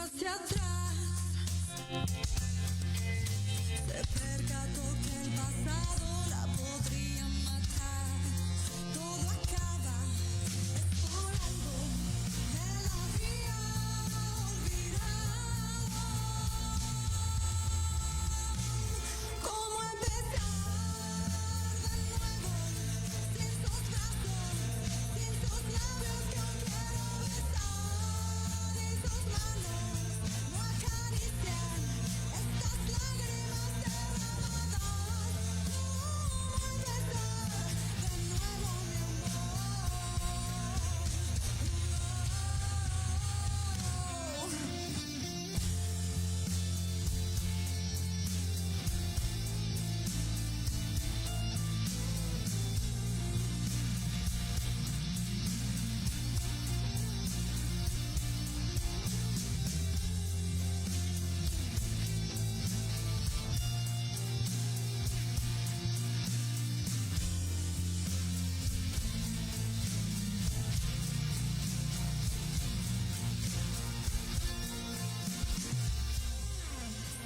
hacia atrás. Se percató que el pasado la podría matar. Todo acaba explorando. Él había olvidado cómo empezar de nuevo. Sin sus brazos, sin sus labios que aún quiero besar. Y sus manos no acarician estas lágrimas derramadas. ¿Cómo empezar de nuevo, mi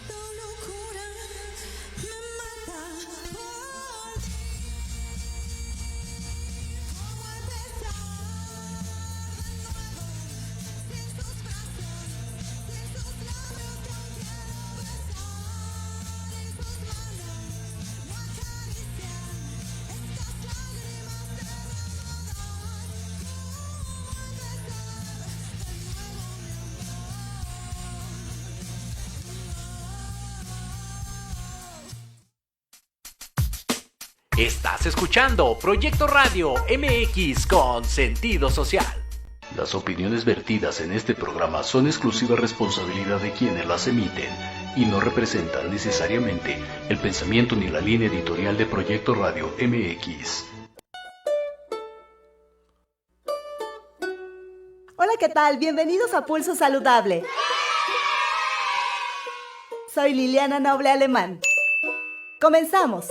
esta locura me mata por ti. ¿Cómo empezar de nuevo? Sin sus brazos, sin sus labios que aún quiero besar. Y sus manos no acarician estas lágrimas derramadas. ¿Cómo empezar de nuevo, mi Estás escuchando Proyecto Radio MX con sentido social. Las opiniones vertidas en este programa son exclusiva responsabilidad de quienes las emiten y no representan necesariamente el pensamiento ni la línea editorial de Proyecto Radio MX. Hola, ¿qué tal? Bienvenidos a Pulso Saludable. Soy Liliana Noble Alemán. Comenzamos.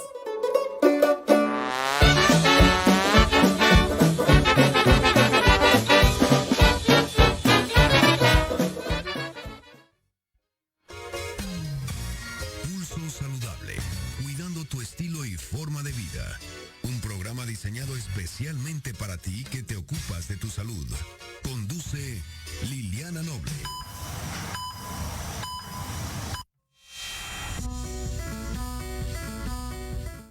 Pulso Saludable, cuidando tu estilo y forma de vida. Un programa diseñado especialmente para ti que te ocupas de tu salud. Conduce Liliana Noble.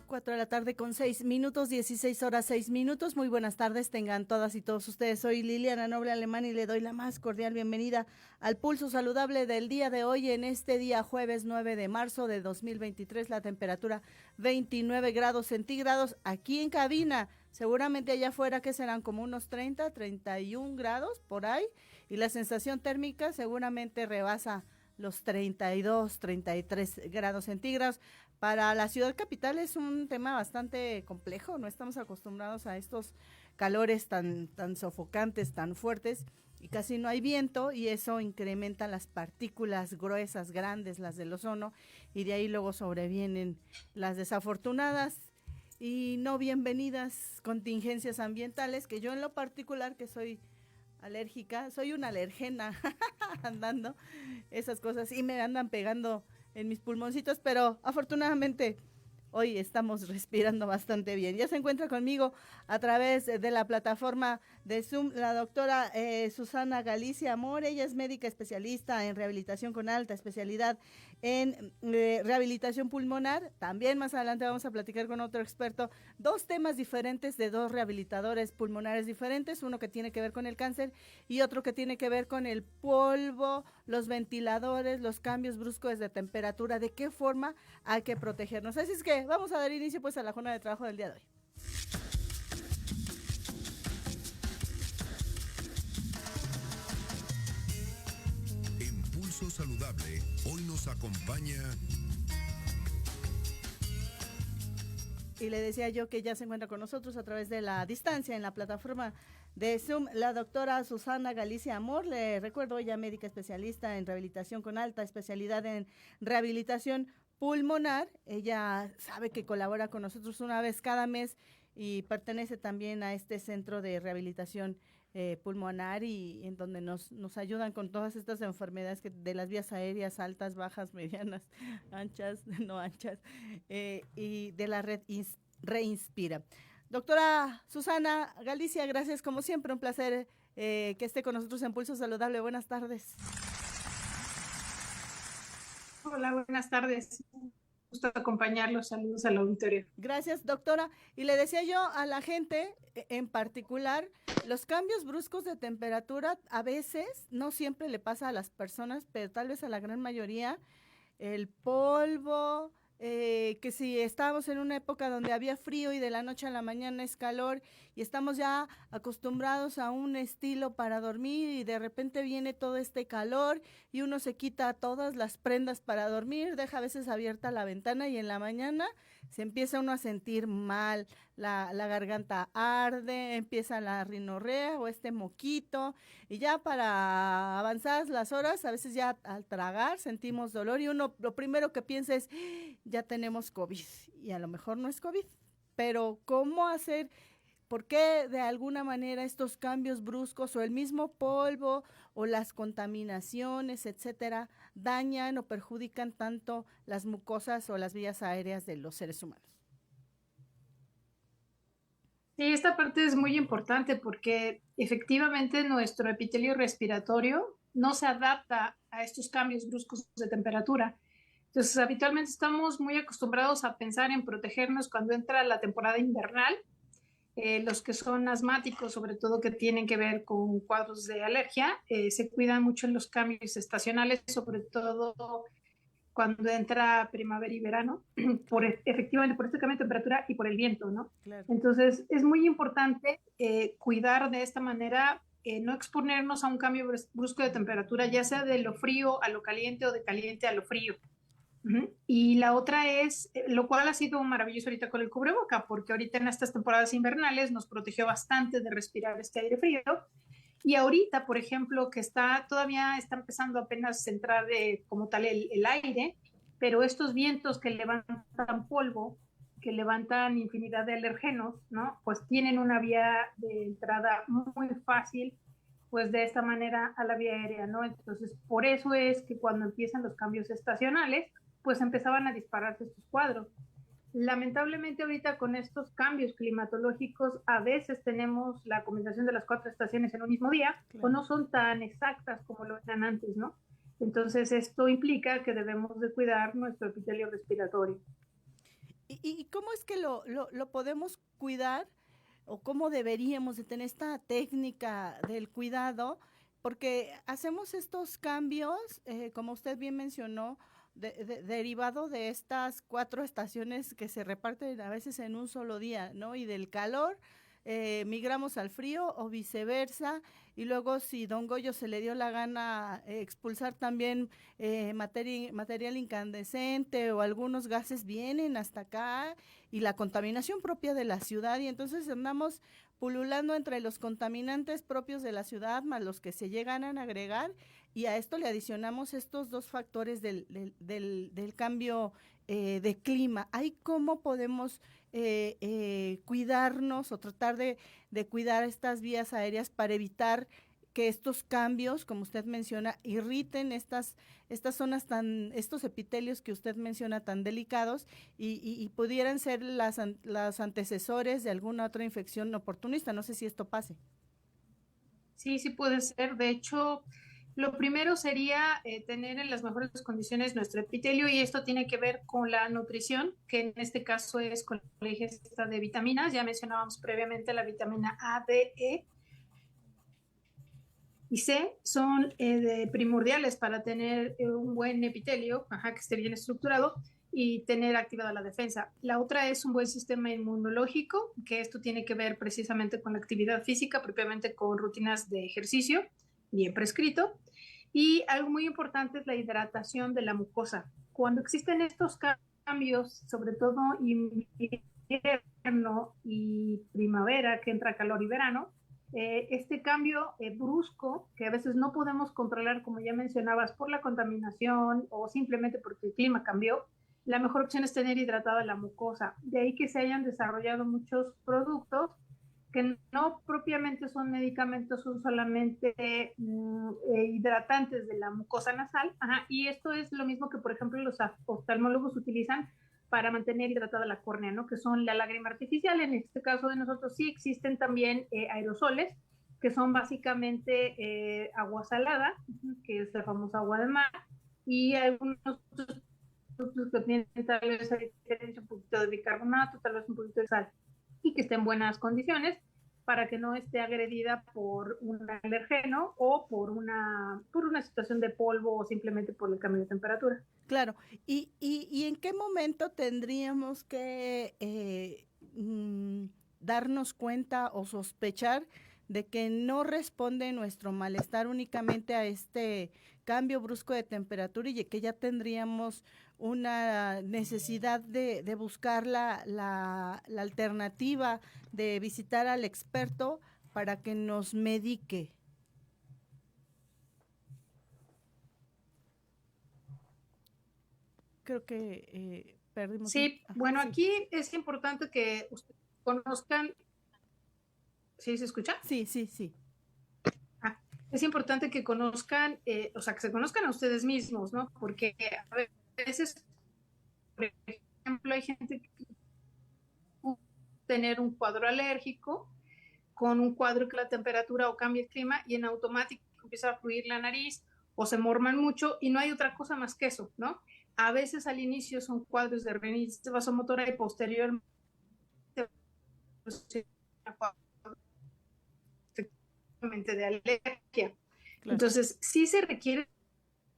4 de la tarde con 6 minutos, 16 horas 6 minutos. Muy buenas tardes, tengan todas y todos ustedes. Soy Liliana Noble Alemán y le doy la más cordial bienvenida al Pulso Saludable del día de hoy, en este día jueves 9 de marzo de 2023, la temperatura 29 grados centígrados aquí en cabina. Seguramente allá afuera que serán como unos 30, 31 grados por ahí, y la sensación térmica seguramente rebasa los 32, 33 grados centígrados. Para la ciudad capital es un tema bastante complejo, no estamos acostumbrados a estos calores tan sofocantes, tan fuertes, y casi no hay viento, y eso incrementa las partículas gruesas, grandes, las del ozono, y de ahí luego sobrevienen las desafortunadas y no bienvenidas contingencias ambientales, que yo en lo particular, que soy alérgica, soy una alergena andando esas cosas y me andan pegando en mis pulmoncitos, pero afortunadamente hoy estamos respirando bastante bien. Ya se encuentra conmigo a través de la plataforma de Zoom la doctora Susana Galicia Amor. Ella es médica especialista en rehabilitación con alta especialidad en rehabilitación pulmonar. También más adelante vamos a platicar con otro experto, dos temas diferentes de dos rehabilitadores pulmonares diferentes, uno que tiene que ver con el cáncer y otro que tiene que ver con el polvo, los ventiladores, los cambios bruscos de temperatura, de qué forma hay que protegernos. Así es que vamos a dar inicio pues a la jornada de trabajo del día de hoy. En Pulso Saludable, hoy nos acompaña... Y le decía yo que ya se encuentra con nosotros a través de la distancia en la plataforma de Zoom la doctora Susana Galicia Amor. Le recuerdo, ella médica especialista en rehabilitación con alta especialidad en rehabilitación pulmonar. Ella sabe que colabora con nosotros una vez cada mes y pertenece también a este centro de rehabilitación pulmonar y en donde nos ayudan con todas estas enfermedades de las vías aéreas, altas, bajas, medianas, anchas, no anchas, y de la red Reinspira. Doctora Susana Galicia, gracias como siempre, un placer que esté con nosotros en Pulso Saludable. Buenas tardes. Hola, buenas tardes. Un gusto acompañarlos. Saludos al auditorio. Gracias, doctora. Y le decía yo a la gente, en particular, los cambios bruscos de temperatura a veces, no siempre le pasa a las personas, pero tal vez a la gran mayoría, el polvo, que si estábamos en una época donde había frío y de la noche a la mañana es calor y estamos ya acostumbrados a un estilo para dormir y de repente viene todo este calor y uno se quita todas las prendas para dormir, deja a veces abierta la ventana y en la mañana se empieza uno a sentir mal, la garganta arde, empieza la rinorrea o este moquito y ya para avanzadas las horas, a veces ya al tragar sentimos dolor y uno lo primero que piensa es, ya tenemos COVID y a lo mejor no es COVID, pero ¿cómo hacer? ¿Por qué de alguna manera estos cambios bruscos o el mismo polvo o las contaminaciones, etcétera, dañan o perjudican tanto las mucosas o las vías aéreas de los seres humanos? Sí, esta parte es muy importante porque efectivamente nuestro epitelio respiratorio no se adapta a estos cambios bruscos de temperatura. Entonces, habitualmente estamos muy acostumbrados a pensar en protegernos cuando entra la temporada invernal. Los que son asmáticos, sobre todo que tienen que ver con cuadros de alergia, se cuidan mucho en los cambios estacionales, sobre todo cuando entra primavera y verano, efectivamente por este cambio de temperatura y por el viento, ¿no? Claro. Entonces, es muy importante cuidar de esta manera, no exponernos a un cambio brusco de temperatura, ya sea de lo frío a lo caliente o de caliente a lo frío. Y la otra es, lo cual ha sido maravilloso ahorita con el cubreboca, porque ahorita en estas temporadas invernales nos protegió bastante de respirar este aire frío. Y ahorita, por ejemplo, que todavía está empezando apenas a entrar como tal el aire, pero estos vientos que levantan polvo, que levantan infinidad de alergenos, ¿no? Pues tienen una vía de entrada muy fácil, pues de esta manera a la vía aérea, ¿no? Entonces, por eso es que cuando empiezan los cambios estacionales, pues empezaban a dispararse estos cuadros. Lamentablemente ahorita con estos cambios climatológicos a veces tenemos la combinación de las 4 estaciones en un mismo día, claro, o no son tan exactas como lo eran antes, ¿no? Entonces esto implica que debemos de cuidar nuestro epitelio respiratorio. ¿Y cómo es que lo podemos cuidar o cómo deberíamos de tener esta técnica del cuidado? Porque hacemos estos cambios, como usted bien mencionó, derivado de estas 4 estaciones que se reparten a veces en un solo día, ¿no? Y del calor migramos al frío o viceversa, y luego si don Goyo se le dio la gana expulsar también material incandescente o algunos gases vienen hasta acá, y la contaminación propia de la ciudad, y entonces andamos pululando entre los contaminantes propios de la ciudad más los que se llegan a agregar, y a esto le adicionamos estos 2 factores del cambio de clima. ¿Ahí cómo podemos cuidarnos o tratar de cuidar estas vías aéreas para evitar que estos cambios, como usted menciona, irriten estas zonas estos epitelios que usted menciona tan delicados y pudieran ser las antecesores de alguna otra infección oportunista? No sé si esto pase. Sí, sí puede ser. De hecho, lo primero sería tener en las mejores condiciones nuestro epitelio, y esto tiene que ver con la nutrición, que en este caso es con la ingesta de vitaminas. Ya mencionábamos previamente la vitamina A, D, E y C, son primordiales para tener un buen epitelio, que esté bien estructurado y tener activada la defensa. La otra es un buen sistema inmunológico, que esto tiene que ver precisamente con la actividad física, propiamente con rutinas de ejercicio bien prescrito. Y algo muy importante es la hidratación de la mucosa. Cuando existen estos cambios, sobre todo invierno y primavera, que entra calor y verano, este cambio brusco, que a veces no podemos controlar, como ya mencionabas, por la contaminación o simplemente porque el clima cambió, la mejor opción es tener hidratada la mucosa. De ahí que se hayan desarrollado muchos productos que no propiamente son medicamentos, son solamente hidratantes de la mucosa nasal. Ajá, y esto es lo mismo que, por ejemplo, los oftalmólogos utilizan para mantener hidratada la córnea, ¿no? Que son la lágrima artificial. En este caso de nosotros sí existen también aerosoles, que son básicamente agua salada, que es la famosa agua de mar, y algunos productos que tienen tal vez un poquito de bicarbonato, tal vez un poquito de sal, y que esté en buenas condiciones para que no esté agredida por un alergeno o por una situación de polvo o simplemente por el cambio de temperatura. Claro. ¿Y en qué momento tendríamos que darnos cuenta o sospechar de que no responde nuestro malestar únicamente a este cambio brusco de temperatura y que ya tendríamos una necesidad de buscar la alternativa de visitar al experto para que nos medique? Creo que perdimos. Sí, bueno, sí. Aquí es importante que ustedes conozcan. ¿Sí se escucha? Sí, sí, sí. Es importante que conozcan, o sea, que se conozcan a ustedes mismos, ¿no? Porque a veces, por ejemplo, hay gente que puede tener un cuadro alérgico con un cuadro que la temperatura o cambia el clima y en automático empieza a fluir la nariz o se morman mucho y no hay otra cosa más que eso, ¿no? A veces al inicio son cuadros de rinitis vasomotora y posteriormente de alergia. Claro. Entonces, sí se requiere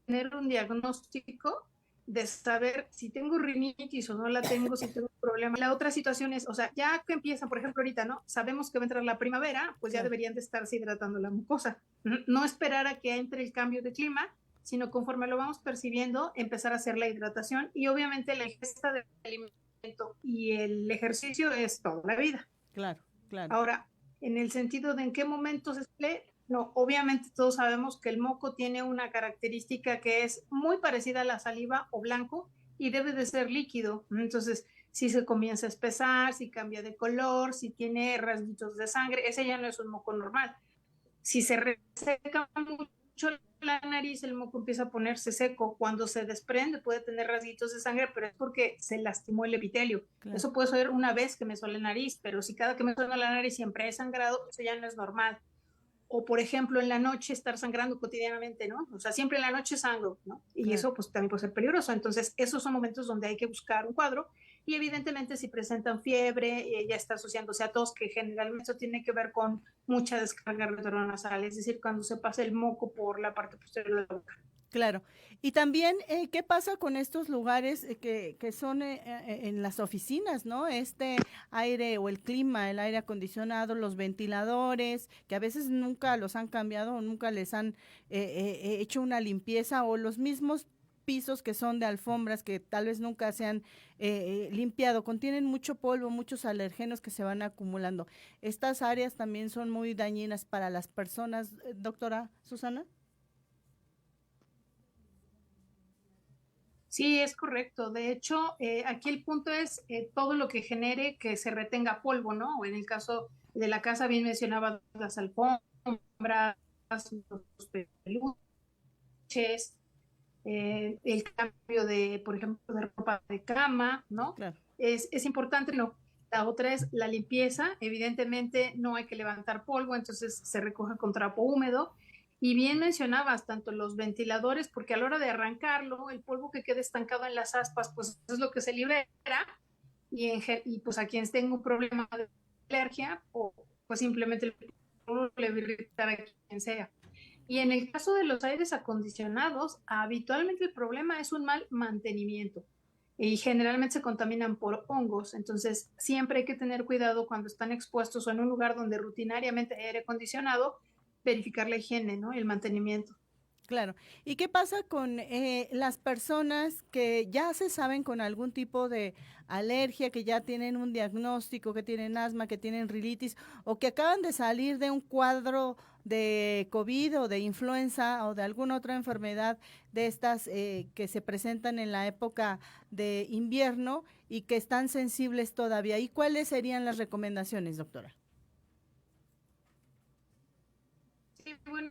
tener un diagnóstico de saber si tengo rinitis o no la tengo, si tengo un problema. La otra situación es, o sea, ya que empieza, por ejemplo, ahorita, ¿no? Sabemos que va a entrar la primavera, pues ya deberían de estarse hidratando la mucosa. No esperar a que entre el cambio de clima, sino conforme lo vamos percibiendo, empezar a hacer la hidratación y obviamente la ingesta de alimento y el ejercicio es toda la vida. Claro, claro. Ahora, en el sentido de en qué momento se emplea, no, obviamente todos sabemos que el moco tiene una característica que es muy parecida a la saliva o blanco y debe de ser líquido. Entonces, si se comienza a espesar, si cambia de color, si tiene rasguitos de sangre, ese ya no es un moco normal. Si se reseca mucho la nariz, el moco empieza a ponerse seco. Cuando se desprende puede tener rasguitos de sangre, pero es porque se lastimó el epitelio. Claro. Eso puede ser una vez que me suena la nariz, pero si cada que me suena la nariz siempre he sangrado, eso ya no es normal. O, por ejemplo, en la noche estar sangrando cotidianamente, ¿no? O sea, siempre en la noche sangro, ¿no? Y claro, eso pues también puede ser peligroso. Entonces, esos son momentos donde hay que buscar un cuadro y evidentemente si presentan fiebre, ya está asociándose a tos, que generalmente eso tiene que ver con mucha descarga retronasal, es decir, cuando se pasa el moco por la parte posterior de la boca. Claro. Y también, ¿qué pasa con estos lugares que son en las oficinas, ¿no? Este aire o el clima, el aire acondicionado, los ventiladores, que a veces nunca los han cambiado o nunca les han hecho una limpieza, o los mismos pisos que son de alfombras que tal vez nunca se han limpiado, contienen mucho polvo, muchos alergenos que se van acumulando. ¿Estas áreas también son muy dañinas para las personas, doctora Susana? Sí, es correcto. De hecho, aquí el punto es todo lo que genere que se retenga polvo, ¿no? O en el caso de la casa, bien mencionaba las alfombras, los peluches, el cambio de, por ejemplo, de ropa de cama, ¿no? Claro. Es importante, ¿no? La otra es la limpieza. Evidentemente no hay que levantar polvo, entonces se recoge con trapo húmedo. Y bien mencionabas, tanto los ventiladores, porque a la hora de arrancarlo, el polvo que queda estancado en las aspas, pues es lo que se libera, y pues a quienes tenga un problema de alergia, o pues simplemente el polvo le va a irritar a quien sea. Y en el caso de los aires acondicionados, habitualmente el problema es un mal mantenimiento, y generalmente se contaminan por hongos, entonces siempre hay que tener cuidado cuando están expuestos o en un lugar donde rutinariamente hay aire acondicionado, verificar la higiene, ¿no? El mantenimiento. Claro. ¿Y qué pasa con las personas que ya se saben con algún tipo de alergia, que ya tienen un diagnóstico, que tienen asma, que tienen rinitis, o que acaban de salir de un cuadro de COVID o de influenza o de alguna otra enfermedad de estas que se presentan en la época de invierno y que están sensibles todavía? ¿Y cuáles serían las recomendaciones, doctora? bueno,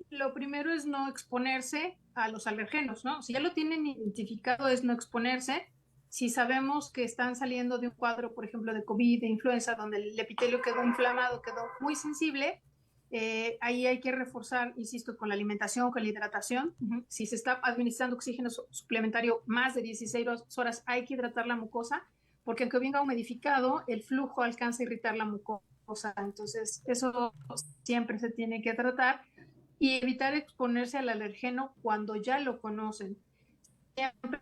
lo primero es no exponerse a los alergenos, ¿no? Si ya lo tienen identificado, es no exponerse. Si sabemos que están saliendo de un cuadro, por ejemplo, de COVID, de influenza, donde el epitelio quedó inflamado, quedó muy sensible, ahí hay que reforzar, insisto, con la alimentación, con la hidratación. Si se está administrando oxígeno suplementario más de 16 horas, hay que hidratar la mucosa, porque aunque venga humidificado, el flujo alcanza a irritar la mucosa. Entonces, eso siempre se tiene que tratar y evitar exponerse al alergeno cuando ya lo conocen. Siempre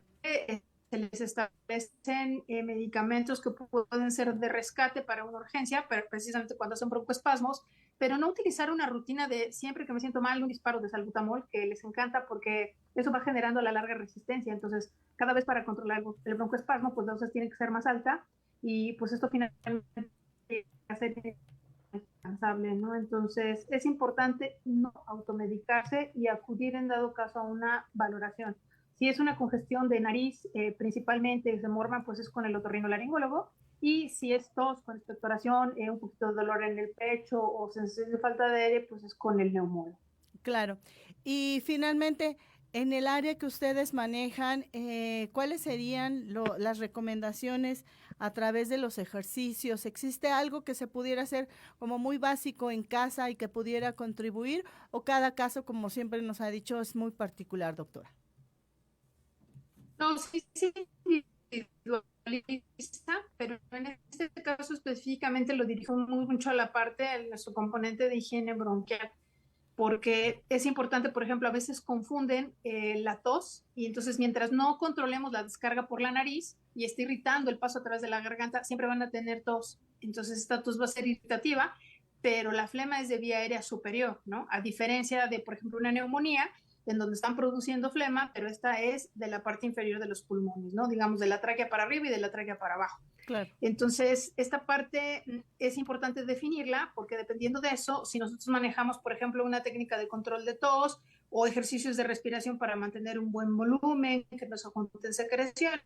se les establecen medicamentos que pueden ser de rescate para una urgencia, pero precisamente cuando son broncoespasmos, pero no utilizar una rutina de siempre que me siento mal, un disparo de salbutamol, que les encanta porque eso va generando a la larga resistencia. Entonces, cada vez para controlar el broncoespasmo, pues la dosis tiene que ser más alta y pues esto finalmente hacer incansable, ¿no? Entonces, es importante no automedicarse y acudir en dado caso a una valoración. Si es una congestión de nariz, principalmente de morma, pues es con el otorrinolaringólogo. Y si es tos con expectoración, un poquito de dolor en el pecho o sensación de falta de aire, pues es con el neumólogo. Claro. Y finalmente, en el área que ustedes manejan, ¿cuáles serían las recomendaciones a través de los ejercicios? ¿Existe algo que se pudiera hacer como muy básico en casa y que pudiera contribuir? ¿O cada caso, como siempre nos ha dicho, es muy particular, doctora? No, sí, individualista, pero en este caso específicamente lo dirijo mucho a la parte de nuestro componente de higiene bronquial, porque es importante, por ejemplo, a veces confunden la tos y entonces mientras no controlemos la descarga por la nariz y esté irritando el paso a través de la garganta, siempre van a tener tos. Entonces esta tos va a ser irritativa, pero la flema es de vía aérea superior, ¿no? A diferencia de, por ejemplo, una neumonía, en donde están produciendo flema, pero esta es de la parte inferior de los pulmones, ¿no? Digamos, de la tráquea para arriba y de la tráquea para abajo. Claro. Entonces, esta parte es importante definirla porque dependiendo de eso, si nosotros manejamos, por ejemplo, una técnica de control de tos o ejercicios de respiración para mantener un buen volumen, que no se junten secreciones,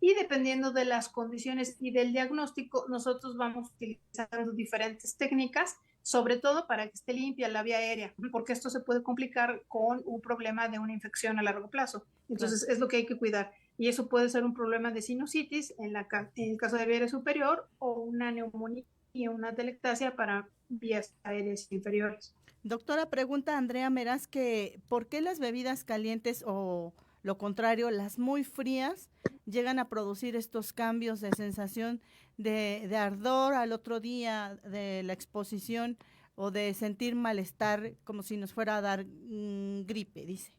y dependiendo de las condiciones y del diagnóstico, nosotros vamos utilizando diferentes técnicas, sobre todo para que esté limpia la vía aérea, porque esto se puede complicar con un problema de una infección a largo plazo. Entonces, es lo que hay que cuidar. Y eso puede ser un problema de sinusitis en el caso de vía aérea superior o una neumonía y una atelectasia para vías aéreas inferiores. Doctora, pregunta Andrea Meraz que ¿por qué las bebidas calientes o lo contrario, las muy frías llegan a producir estos cambios de sensación de ardor al otro día de la exposición o de sentir malestar como si nos fuera a dar gripe, dice?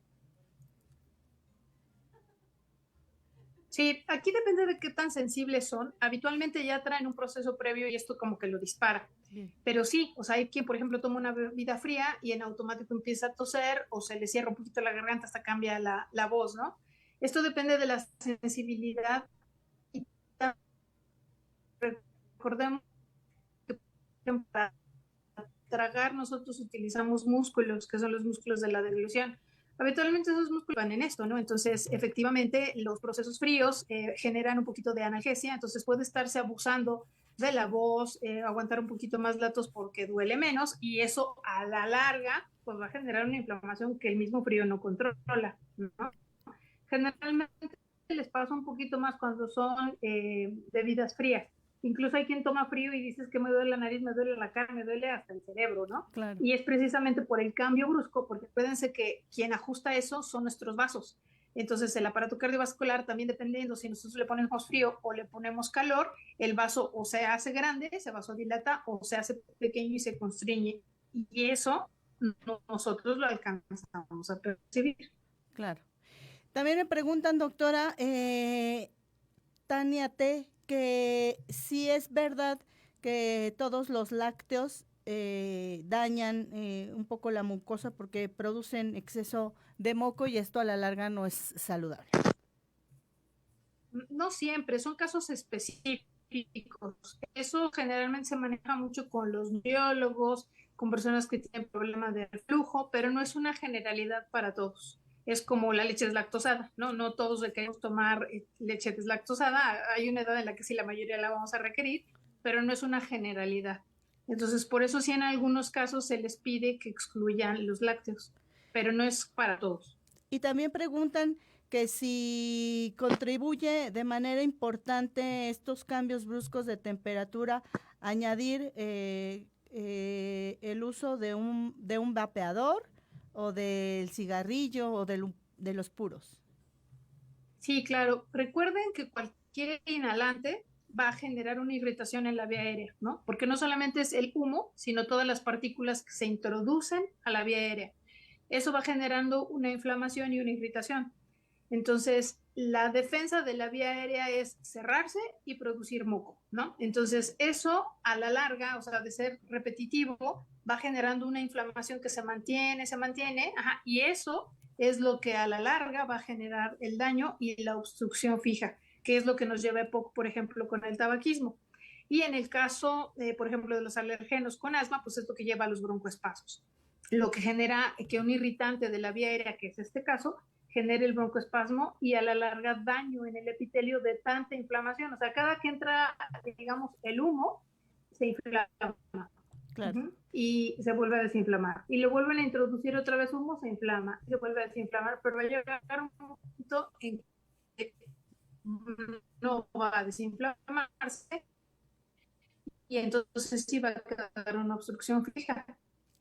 Sí, aquí depende de qué tan sensibles son. Habitualmente ya traen un proceso previo y esto como que lo dispara. Bien. Pero sí, o sea, hay quien, por ejemplo, toma una bebida fría y en automático empieza a toser o se le cierra un poquito la garganta hasta cambia la voz, ¿no? Esto depende de la sensibilidad. Y recordemos que para tragar nosotros utilizamos músculos, que son los músculos de la deglución. Habitualmente esos músculos van en esto, ¿no? Entonces, efectivamente, los procesos fríos generan un poquito de analgesia, entonces puede estarse abusando de la voz, aguantar un poquito más la tos porque duele menos y eso a la larga pues va a generar una inflamación que el mismo frío no controla, ¿no? Generalmente les pasa un poquito más cuando son bebidas frías. Incluso hay quien toma frío y dices que me duele la nariz, me duele la cara, me duele hasta el cerebro, ¿no? Claro. Y es precisamente por el cambio brusco, porque acuérdense que quien ajusta eso son nuestros vasos. Entonces el aparato cardiovascular también dependiendo si nosotros le ponemos frío o le ponemos calor, el vaso o se hace grande, ese vaso dilata, o se hace pequeño y se constriñe. Y eso nosotros lo alcanzamos a percibir. Claro. También me preguntan, doctora, Tania T., que sí es verdad que todos los lácteos dañan un poco la mucosa porque producen exceso de moco y esto a la larga no es saludable. No siempre, son casos específicos. Eso generalmente se maneja mucho con los nutriólogos, con personas que tienen problemas de reflujo, pero no es una generalidad para todos. Es como la leche deslactosada, ¿no? No todos requerimos tomar leche deslactosada. Hay una edad en la que sí la mayoría la vamos a requerir, pero no es una generalidad. Entonces, por eso sí en algunos casos se les pide que excluyan los lácteos, pero no es para todos. Y también preguntan que si contribuye de manera importante estos cambios bruscos de temperatura, añadir el uso de un vapeador o del cigarrillo o de los puros. Sí, claro. Recuerden que cualquier inhalante va a generar una irritación en la vía aérea, ¿no? Porque no solamente es el humo, sino todas las partículas que se introducen a la vía aérea. Eso va generando una inflamación y una irritación. Entonces, la defensa de la vía aérea es cerrarse y producir moco, ¿no? Entonces, eso a la larga, o sea, de ser repetitivo, va generando una inflamación que se mantiene, ajá, y eso es lo que a la larga va a generar el daño y la obstrucción fija, que es lo que nos lleva a EPOC, por ejemplo, con el tabaquismo. Y en el caso, por ejemplo, de los alergenos con asma, pues es lo que lleva a los broncoespasmos, lo que genera que un irritante de la vía aérea, que es este caso, genere el broncoespasmo y a la larga daño en el epitelio de tanta inflamación. O sea, cada que entra, digamos, el humo, se inflama. Claro. Y se vuelve a desinflamar. Y le vuelven a introducir otra vez humo, se inflama, y se vuelve a desinflamar, pero va a llegar un momento en que no va a desinflamarse y entonces sí va a quedar una obstrucción fija.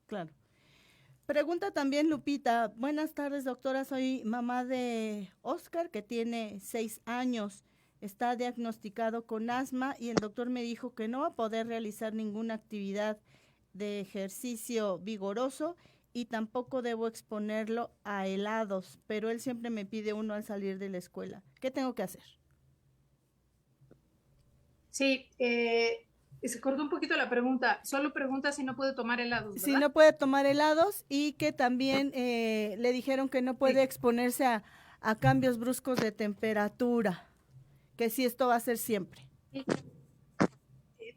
Claro. Pregunta también Lupita, buenas tardes doctora, soy mamá de Oscar que tiene 6 años, está diagnosticado con asma y el doctor me dijo que no va a poder realizar ninguna actividad de ejercicio vigoroso y tampoco debo exponerlo a helados, pero él siempre me pide uno al salir de la escuela. ¿Qué tengo que hacer? Sí, se cortó un poquito la pregunta. Solo pregunta si no puede tomar helados, ¿verdad? Si no puede tomar helados y que también le dijeron que no puede exponerse a cambios bruscos de temperatura, que si esto va a ser siempre.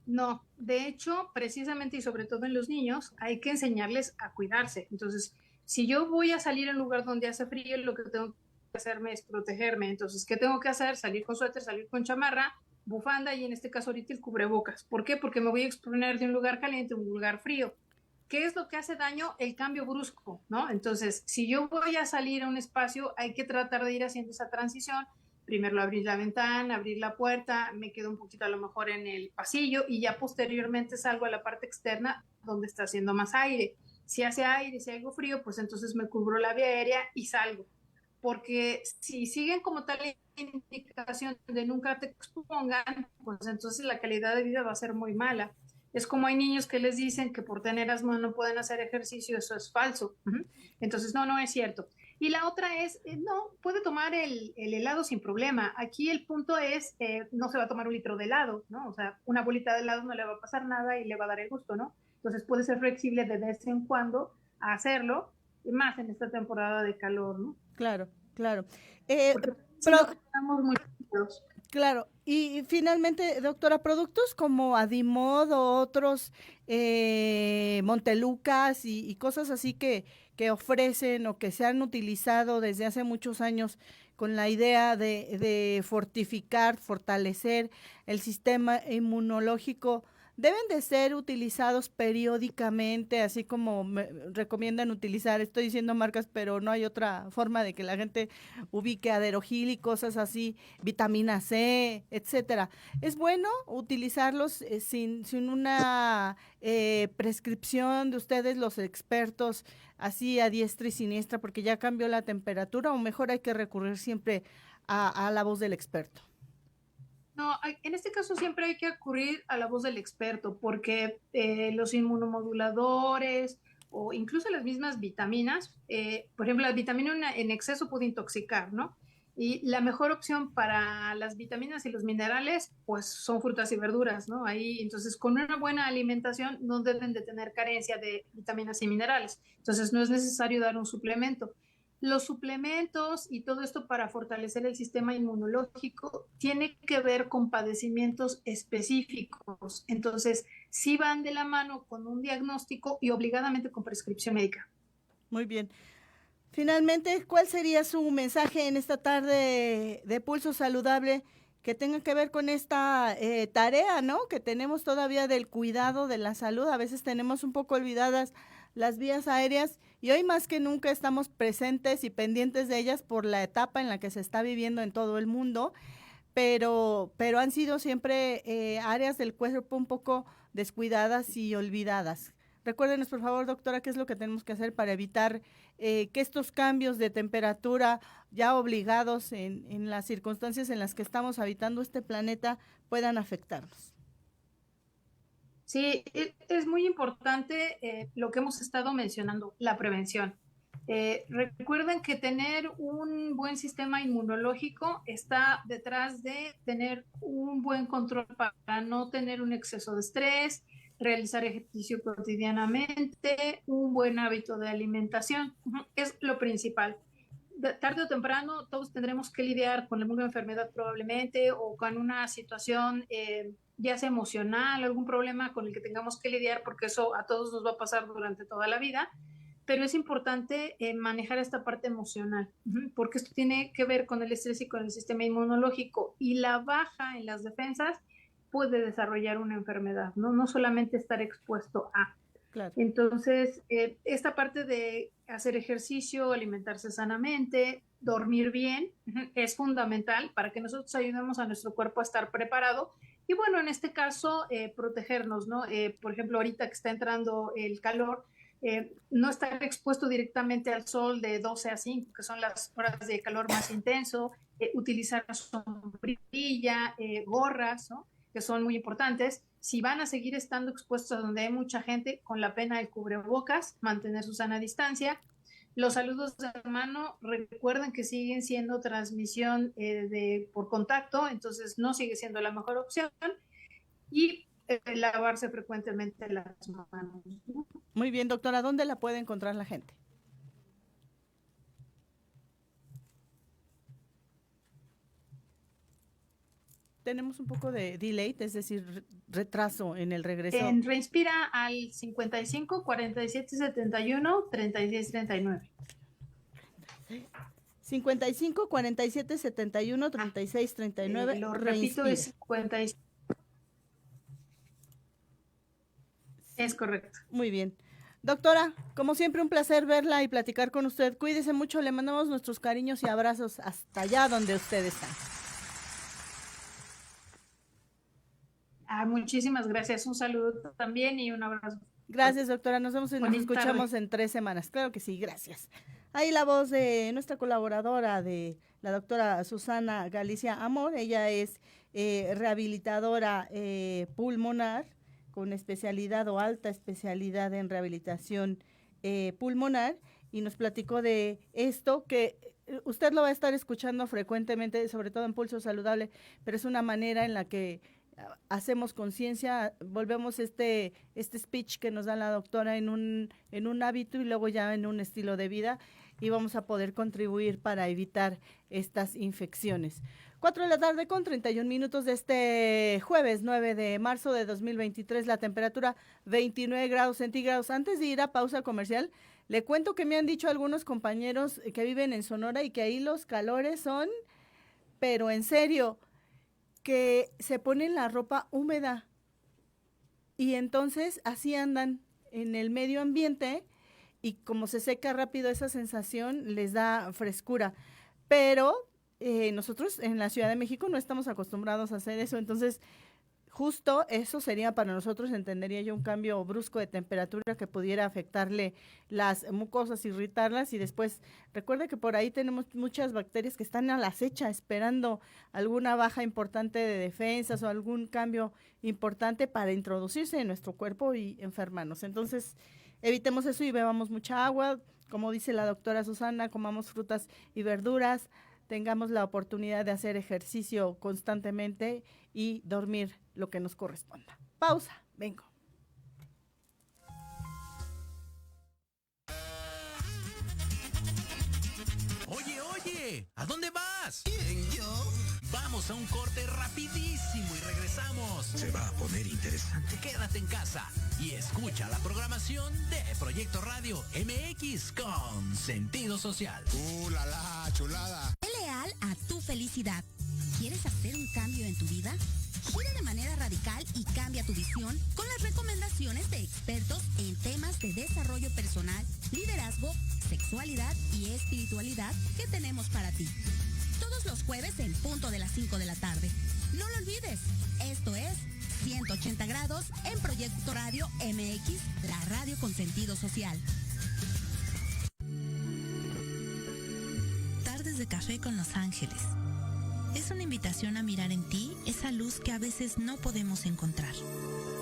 No, de hecho, precisamente y sobre todo en los niños, hay que enseñarles a cuidarse. Entonces, si yo voy a salir a un lugar donde hace frío, lo que tengo que hacerme es protegerme. Entonces, ¿qué tengo que hacer? Salir con suéter, salir con chamarra, bufanda y en este caso ahorita el cubrebocas. ¿Por qué? Porque me voy a exponer de un lugar caliente a un lugar frío. ¿Qué es lo que hace daño? El cambio brusco, ¿no? Entonces, si yo voy a salir a un espacio, hay que tratar de ir haciendo esa transición. Primero abrir la ventana, abrir la puerta, me quedo un poquito a lo mejor en el pasillo y ya posteriormente salgo a la parte externa donde está haciendo más aire. Si hace aire, si hay algo frío, pues entonces me cubro la vía aérea y salgo. Porque si siguen como tal indicación de nunca te expongan, pues entonces la calidad de vida va a ser muy mala. Es como hay niños que les dicen que por tener asma no pueden hacer ejercicio, eso es falso. Entonces, no es cierto. Y la otra es, no, puede tomar el helado sin problema. Aquí el punto es, no se va a tomar un litro de helado, ¿no? O sea, una bolita de helado no le va a pasar nada y le va a dar el gusto, ¿no? Entonces puede ser flexible de vez en cuando a hacerlo, más en esta temporada de calor, ¿no? Claro, claro. Estamos muy tranquilos. Claro, y finalmente, doctora, productos como Adimod o otros Montelucas y cosas así que ofrecen o que se han utilizado desde hace muchos años con la idea de fortalecer el sistema inmunológico, deben de ser utilizados periódicamente, así como me recomiendan utilizar, estoy diciendo marcas, pero no hay otra forma de que la gente ubique Aderogil y cosas así, vitamina C, etcétera. ¿Es bueno utilizarlos sin una prescripción de ustedes, los expertos, así a diestra y siniestra, porque ya cambió la temperatura, o mejor hay que recurrir siempre a la voz del experto? No, en este caso siempre hay que acudir a la voz del experto porque los inmunomoduladores o incluso las mismas vitaminas, por ejemplo, la vitamina en exceso puede intoxicar, ¿no? Y la mejor opción para las vitaminas y los minerales, pues son frutas y verduras, ¿no? Ahí, entonces, con una buena alimentación no deben de tener carencia de vitaminas y minerales. Entonces, no es necesario dar un suplemento. Los suplementos y todo esto para fortalecer el sistema inmunológico tiene que ver con padecimientos específicos. Entonces, sí van de la mano con un diagnóstico y obligadamente con prescripción médica. Muy bien. Finalmente, ¿cuál sería su mensaje en esta tarde de Pulso Saludable que tenga que ver con esta tarea, ¿no? Que tenemos todavía del cuidado de la salud. A veces tenemos un poco olvidadas las vías aéreas y hoy más que nunca estamos presentes y pendientes de ellas por la etapa en la que se está viviendo en todo el mundo, pero han sido siempre áreas del cuerpo un poco descuidadas y olvidadas. Recuérdenos, por favor, doctora, qué es lo que tenemos que hacer para evitar que estos cambios de temperatura ya obligados en las circunstancias en las que estamos habitando este planeta puedan afectarnos. Sí, es muy importante lo que hemos estado mencionando, la prevención. Recuerden que tener un buen sistema inmunológico está detrás de tener un buen control para no tener un exceso de estrés, realizar ejercicio cotidianamente, un buen hábito de alimentación, es lo principal. Tarde o temprano todos tendremos que lidiar con alguna enfermedad probablemente o con una situación ya sea emocional, algún problema con el que tengamos que lidiar, porque eso a todos nos va a pasar durante toda la vida, pero es importante manejar esta parte emocional, porque esto tiene que ver con el estrés y con el sistema inmunológico, y la baja en las defensas puede desarrollar una enfermedad, no solamente estar expuesto a. Claro. Entonces, esta parte de hacer ejercicio, alimentarse sanamente, dormir bien, es fundamental para que nosotros ayudemos a nuestro cuerpo a estar preparado. Y bueno, en este caso, protegernos, ¿no? Por ejemplo, ahorita que está entrando el calor, no estar expuesto directamente al sol de 12 a 5, que son las horas de calor más intenso, utilizar sombrilla, gorras, ¿no? Que son muy importantes. Si van a seguir estando expuestos a donde hay mucha gente, con la pena del cubrebocas, mantener su sana distancia. Los saludos de mano, recuerden que siguen siendo transmisión por contacto, entonces no sigue siendo la mejor opción. Y lavarse frecuentemente las manos. Muy bien, doctora, ¿dónde la puede encontrar la gente? Tenemos un poco de delay, es decir, retraso en el regreso. Respira al 55 47 71 36 39. 55 47 71 36 39. Lo repito, es 55. Es correcto. Muy bien. Doctora, como siempre, un placer verla y platicar con usted. Cuídese mucho, le mandamos nuestros cariños y abrazos hasta allá donde usted está. Muchísimas gracias. Un saludo también y un abrazo. Gracias, doctora. Nos vemos y nos escuchamos en 3 semanas. Claro que sí, gracias. Ahí la voz de nuestra colaboradora, de la doctora Susana Galicia Amor. Ella es rehabilitadora pulmonar, con especialidad o alta especialidad en rehabilitación pulmonar, y nos platicó de esto que usted lo va a estar escuchando frecuentemente, sobre todo en Pulso Saludable, pero es una manera en la que hacemos conciencia, volvemos este speech que nos da la doctora en un hábito y luego ya en un estilo de vida, y vamos a poder contribuir para evitar estas infecciones. 4 de la tarde con 31 minutos de este jueves 9 de marzo de 2023, la temperatura 29 grados centígrados. Antes de ir a pausa comercial, le cuento que me han dicho algunos compañeros que viven en Sonora y que ahí los calores son, pero en serio, que se ponen la ropa húmeda y entonces así andan en el medio ambiente, y como se seca rápido esa sensación les da frescura, pero nosotros en la Ciudad de México no estamos acostumbrados a hacer eso, entonces justo eso sería para nosotros, entendería yo, un cambio brusco de temperatura que pudiera afectarle las mucosas, irritarlas, y después recuerde que por ahí tenemos muchas bacterias que están a la acecha esperando alguna baja importante de defensas o algún cambio importante para introducirse en nuestro cuerpo y enfermarnos. Entonces evitemos eso y bebamos mucha agua, como dice la doctora Susana, comamos frutas y verduras, tengamos la oportunidad de hacer ejercicio constantemente y dormir lo que nos corresponda. Pausa, vengo. Oye, ¿a dónde vas? ¿Quién, yo? Vamos a un corte rapidísimo y regresamos. Se va a poner interesante. Quédate en casa y escucha la programación de Proyecto Radio MX con sentido social. La chulada. Sé leal a tu felicidad. ¿Quieres hacer un cambio en tu vida? Gira de manera radical y cambia tu visión con las recomendaciones de expertos en temas de desarrollo personal, liderazgo, sexualidad y espiritualidad que tenemos para ti. Todos los jueves en punto de las 5 de la tarde. No lo olvides, esto es 180 grados en Proyecto Radio MX, la radio con sentido social. Tardes de café con Los Ángeles. Es una invitación a mirar en ti esa luz que a veces no podemos encontrar.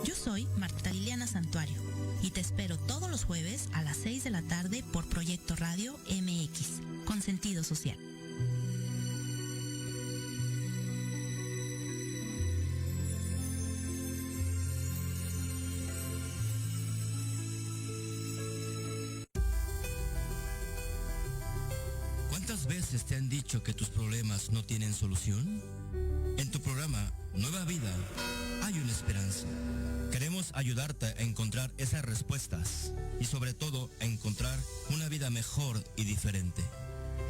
Yo soy Marta Liliana Santuario y te espero todos los jueves a las 6 de la tarde por Proyecto Radio MX, con sentido social. ¿Cuántas veces te han dicho que tus problemas no tienen solución? En tu programa Nueva Vida hay una esperanza. Queremos ayudarte a encontrar esas respuestas y sobre todo a encontrar una vida mejor y diferente.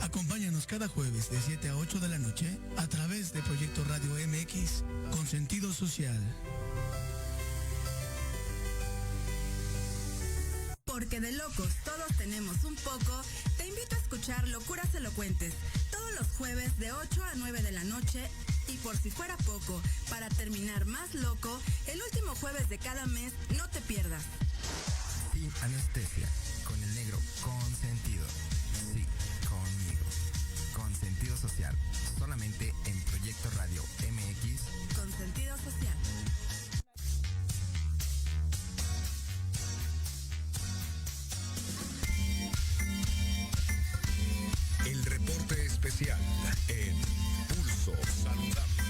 Acompáñanos cada jueves de 7 a 8 de la noche a través de Proyecto Radio MX con sentido social. Porque de locos todos tenemos un poco, te invito a escuchar Locuras Elocuentes todos los jueves de 8 a 9 de la noche y por si fuera poco, para terminar más loco, el último jueves de cada mes no te pierdas. Sin anestesia, con el negro consentido. Sí, conmigo. Con sentido social, solamente en Proyecto Radio MX. Con sentido social. El reporte especial en Pulso Saludable.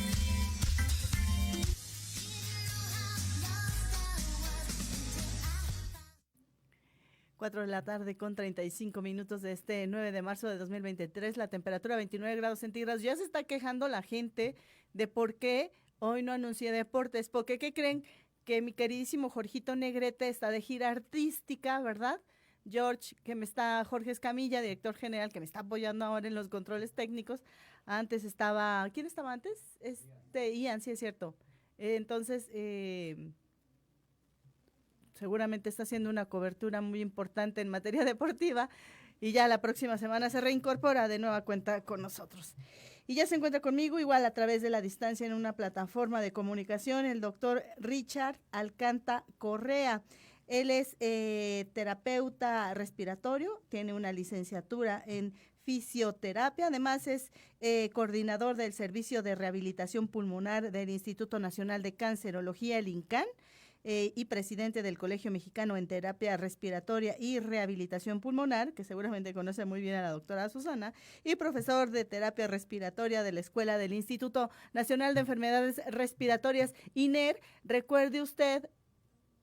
4 de la tarde con 35 minutos de este 9 de marzo de 2023, la temperatura 29 grados centígrados. Ya se está quejando la gente de por qué hoy no anuncié deportes, porque ¿qué creen? Que mi queridísimo Jorgito Negrete está de gira artística, ¿verdad? Jorge Escamilla, director general, que me está apoyando ahora en los controles técnicos. Antes estaba, ¿quién estaba antes? Ian, sí es cierto. Entonces, seguramente está haciendo una cobertura muy importante en materia deportiva y ya la próxima semana se reincorpora de nueva cuenta con nosotros. Y ya se encuentra conmigo igual a través de la distancia en una plataforma de comunicación el doctor Richard Alcanta Correa. Él es terapeuta respiratorio, tiene una licenciatura en fisioterapia, además es coordinador del Servicio de Rehabilitación Pulmonar del Instituto Nacional de Cancerología, el INCAN, y presidente del Colegio Mexicano en Terapia Respiratoria y Rehabilitación Pulmonar, que seguramente conoce muy bien a la doctora Susana, y profesor de terapia respiratoria de la Escuela del Instituto Nacional de Enfermedades Respiratorias, INER. Recuerde usted,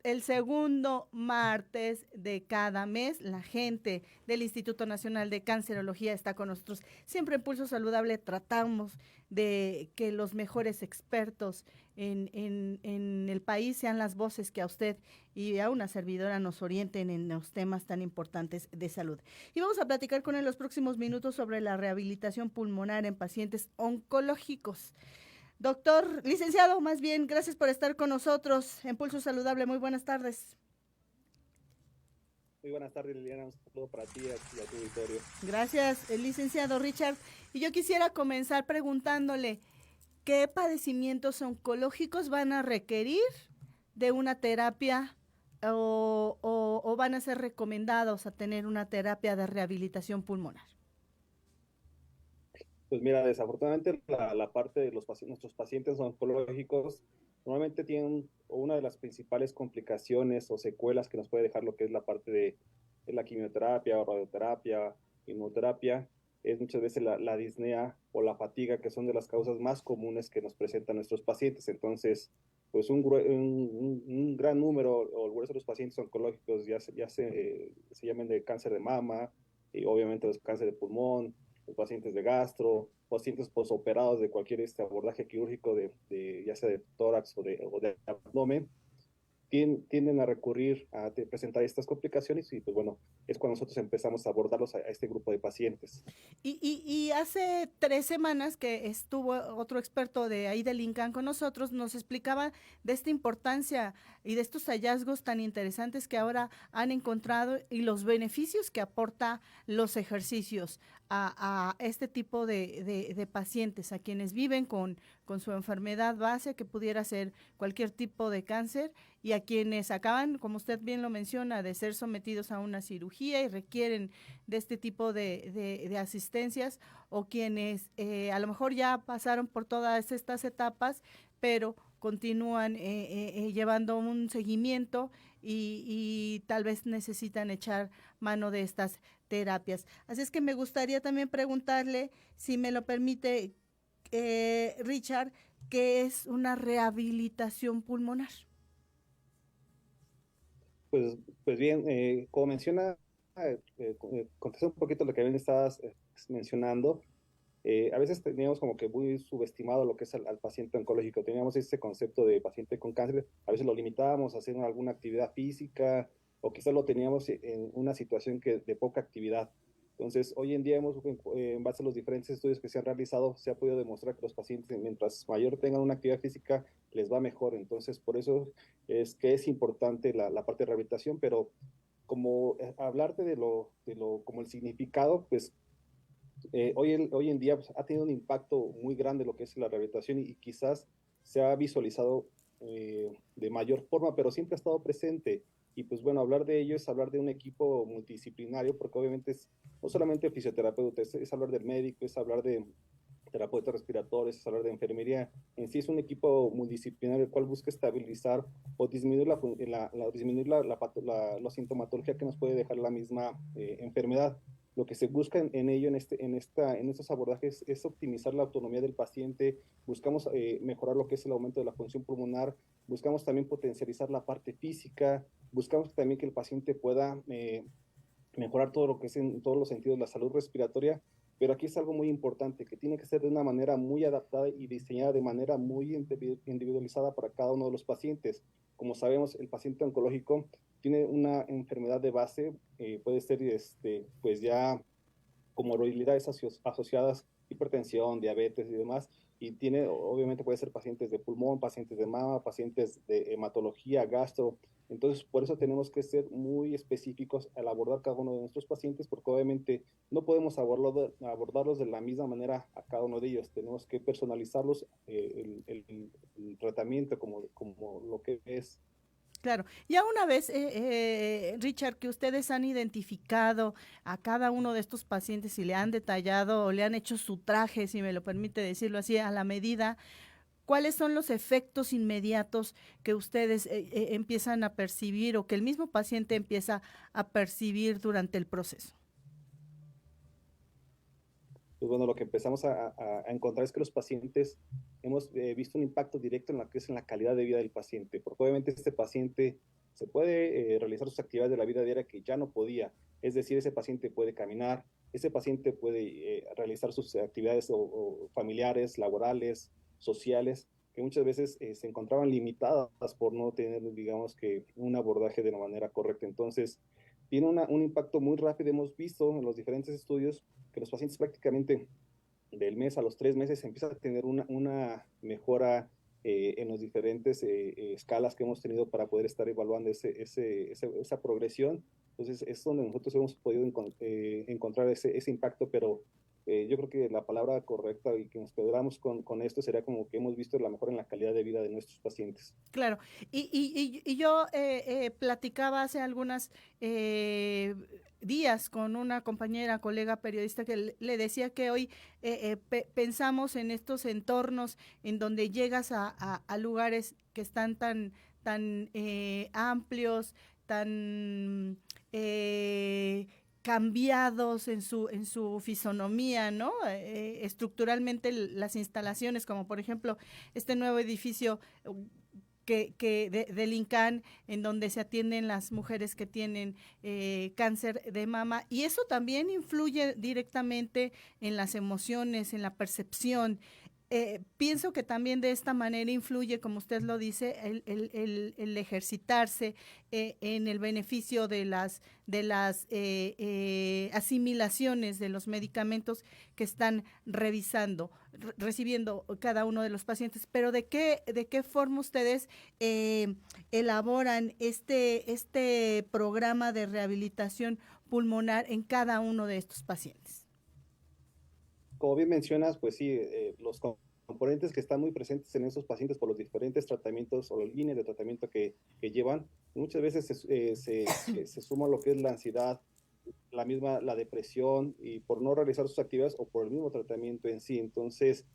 el segundo martes de cada mes, la gente del Instituto Nacional de Cancerología está con nosotros. Siempre en Pulso Saludable tratamos de que los mejores expertos en el país sean las voces que a usted y a una servidora nos orienten en los temas tan importantes de salud. Y vamos a platicar con él los próximos minutos sobre la rehabilitación pulmonar en pacientes oncológicos. Doctor, licenciado, más bien, gracias por estar con nosotros en Pulso Saludable. Muy buenas tardes. Muy buenas tardes, Liliana. Un saludo para ti y a tu auditorio. Gracias, licenciado Richard. Y yo quisiera comenzar preguntándole, ¿qué padecimientos oncológicos van a requerir de una terapia o van a ser recomendados a tener una terapia de rehabilitación pulmonar? Pues mira, desafortunadamente la parte de nuestros pacientes oncológicos normalmente tienen una de las principales complicaciones o secuelas que nos puede dejar lo que es la parte de la quimioterapia o radioterapia, inmunoterapia, es muchas veces la disnea o la fatiga, que son de las causas más comunes que nos presentan nuestros pacientes. Entonces, pues un gran número o el grueso de los pacientes oncológicos ya se llaman de cáncer de mama, y obviamente los cáncer de pulmón, los pacientes de gastro, pacientes posoperados de cualquier abordaje quirúrgico ya sea de tórax o de abdomen, tienden a recurrir a presentar estas complicaciones y pues bueno, es cuando nosotros empezamos a abordarlos a este grupo de pacientes. Y hace 3 semanas que estuvo otro experto de ahí del INCAN con nosotros, nos explicaba de esta importancia y de estos hallazgos tan interesantes que ahora han encontrado y los beneficios que aporta los ejercicios a este tipo de pacientes, a quienes viven con su enfermedad base, que pudiera ser cualquier tipo de cáncer, y a quienes acaban, como usted bien lo menciona, de ser sometidos a una cirugía y requieren de este tipo de asistencias, o quienes a lo mejor ya pasaron por todas estas etapas, pero continúan llevando un seguimiento y tal vez necesitan echar mano de estas terapias. Así es que me gustaría también preguntarle, si me lo permite, Richard, ¿qué es una rehabilitación pulmonar? Pues bien, como menciona, contesta un poquito lo que bien estabas mencionando. A veces teníamos como que muy subestimado lo que es al paciente oncológico. Teníamos ese concepto de paciente con cáncer, a veces lo limitábamos a hacer alguna actividad física, o quizás lo teníamos en una situación de poca actividad. Entonces, hoy en día en base a los diferentes estudios que se han realizado, se ha podido demostrar que los pacientes, mientras mayor tengan una actividad física, les va mejor. Entonces, por eso es que es importante la parte de rehabilitación, pero como hablarte como el significado, pues hoy en día pues, ha tenido un impacto muy grande lo que es la rehabilitación y quizás se ha visualizado de mayor forma, pero siempre ha estado presente. Y pues bueno, hablar de ello es hablar de un equipo multidisciplinario, porque obviamente es no solamente fisioterapeuta, es hablar del médico, es hablar de terapeutas respiratorios, es hablar de enfermería. En sí es un equipo multidisciplinario el cual busca estabilizar o disminuir la sintomatología que nos puede dejar la misma enfermedad. Lo que se busca en ello, en estos abordajes, es optimizar la autonomía del paciente. Buscamos mejorar lo que es el aumento de la función pulmonar, buscamos también potencializar la parte física, buscamos también que el paciente pueda mejorar todo lo que es en todos los sentidos la salud respiratoria, pero aquí es algo muy importante, que tiene que ser de una manera muy adaptada y diseñada de manera muy individualizada para cada uno de los pacientes. Como sabemos, el paciente oncológico tiene una enfermedad de base, puede ser pues ya comorbilidades asociadas, hipertensión, diabetes y demás, y obviamente puede ser pacientes de pulmón, pacientes de mama, pacientes de hematología, gastro. Entonces, por eso tenemos que ser muy específicos al abordar cada uno de nuestros pacientes, porque obviamente no podemos abordarlos de la misma manera a cada uno de ellos. Tenemos que personalizarlos, el tratamiento como lo que es. Claro, ya una vez, Richard, que ustedes han identificado a cada uno de estos pacientes y le han detallado o le han hecho su traje, si me lo permite decirlo así, a la medida, ¿cuáles son los efectos inmediatos que ustedes empiezan a percibir o que el mismo paciente empieza a percibir durante el proceso? Pues bueno, lo que empezamos a encontrar es que los pacientes hemos visto un impacto directo en lo que es en la calidad de vida del paciente, porque obviamente este paciente se puede realizar sus actividades de la vida diaria que ya no podía, es decir, ese paciente puede caminar, ese paciente puede realizar sus actividades o familiares, laborales, sociales, que muchas veces se encontraban limitadas por no tener, digamos, que un abordaje de la manera correcta. Entonces, tiene un impacto muy rápido. Hemos visto en los diferentes estudios que los pacientes prácticamente del mes a los 3 meses empiezan a tener una mejora en las diferentes escalas que hemos tenido para poder estar evaluando esa progresión. Entonces es donde nosotros hemos podido encontrar ese impacto, pero yo creo que la palabra correcta y que nos quedáramos con esto sería como que hemos visto la mejora en la calidad de vida de nuestros pacientes. Claro, y yo platicaba hace algunos días con una compañera, colega periodista, que le decía que hoy pensamos en estos entornos en donde llegas a lugares que están tan amplios, tan cambiados en su fisonomía, ¿no? Estructuralmente las instalaciones, como por ejemplo este nuevo edificio del INCAN, en donde se atienden las mujeres que tienen cáncer de mama, y eso también influye directamente en las emociones, en la percepción. pienso que también de esta manera influye, como usted lo dice, el ejercitarse en el beneficio de las asimilaciones de los medicamentos que están recibiendo cada uno de los pacientes. Pero ¿de qué forma ustedes elaboran este programa de rehabilitación pulmonar en cada uno de estos pacientes? Como bien mencionas, pues sí, los componentes que están muy presentes en esos pacientes por los diferentes tratamientos o las líneas de tratamiento que llevan, muchas veces se suma lo que es la ansiedad, la depresión, y por no realizar sus actividades o por el mismo tratamiento en sí. Entonces,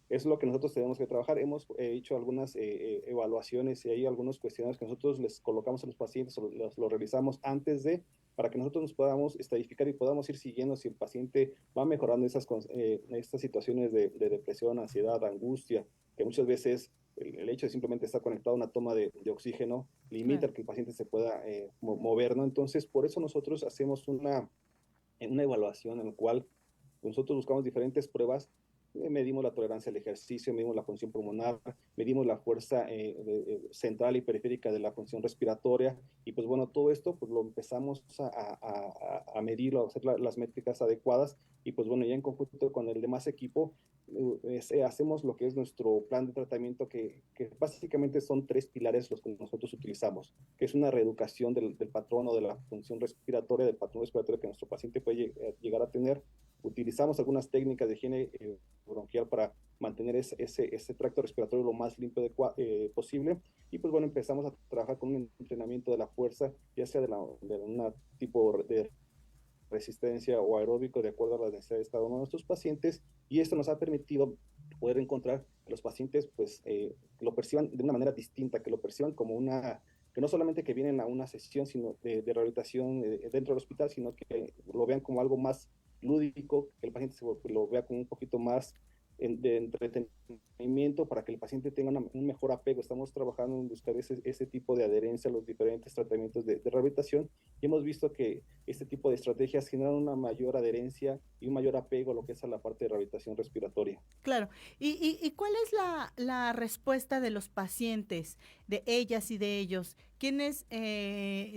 eso es lo que nosotros tenemos que trabajar. Hemos hecho algunas evaluaciones y hay algunos cuestionarios que nosotros les colocamos a los pacientes o los realizamos para que nosotros nos podamos estadificar y podamos ir siguiendo si el paciente va mejorando estas situaciones de depresión, ansiedad, angustia, que muchas veces el hecho de simplemente estar conectado a una toma de oxígeno limita que el paciente se pueda mover, ¿no? Entonces, por eso nosotros hacemos una evaluación en la cual nosotros buscamos diferentes pruebas. Medimos la tolerancia al ejercicio, medimos la función pulmonar, medimos la fuerza central y periférica de la función respiratoria, y pues bueno, todo esto pues lo empezamos a medir, a hacer las métricas adecuadas, y pues bueno, ya en conjunto con el demás equipo hacemos lo que es nuestro plan de tratamiento, que básicamente son 3 pilares los que nosotros utilizamos, que es una reeducación del patrón o de la función respiratoria, del patrón respiratorio que nuestro paciente puede llegar a tener. Utilizamos algunas técnicas de higiene bronquial para mantener ese tracto respiratorio lo más limpio posible, y pues bueno, empezamos a trabajar con un entrenamiento de la fuerza, ya sea de un tipo de resistencia o aeróbico, de acuerdo a las necesidades de cada uno de nuestros pacientes, y esto nos ha permitido poder encontrar que los pacientes pues lo perciban de una manera distinta, que lo perciban como que no solamente que vienen a una sesión sino de rehabilitación dentro del hospital, sino que lo vean como algo más lúdico, que el paciente lo vea como un poquito más de entretenimiento, para que el paciente tenga un mejor apego. Estamos trabajando en buscar ese tipo de adherencia a los diferentes tratamientos de rehabilitación, y hemos visto que este tipo de estrategias generan una mayor adherencia y un mayor apego a lo que es a la parte de rehabilitación respiratoria. Claro. ¿Y cuál es la respuesta de los pacientes, de ellas y de ellos? ¿Quiénes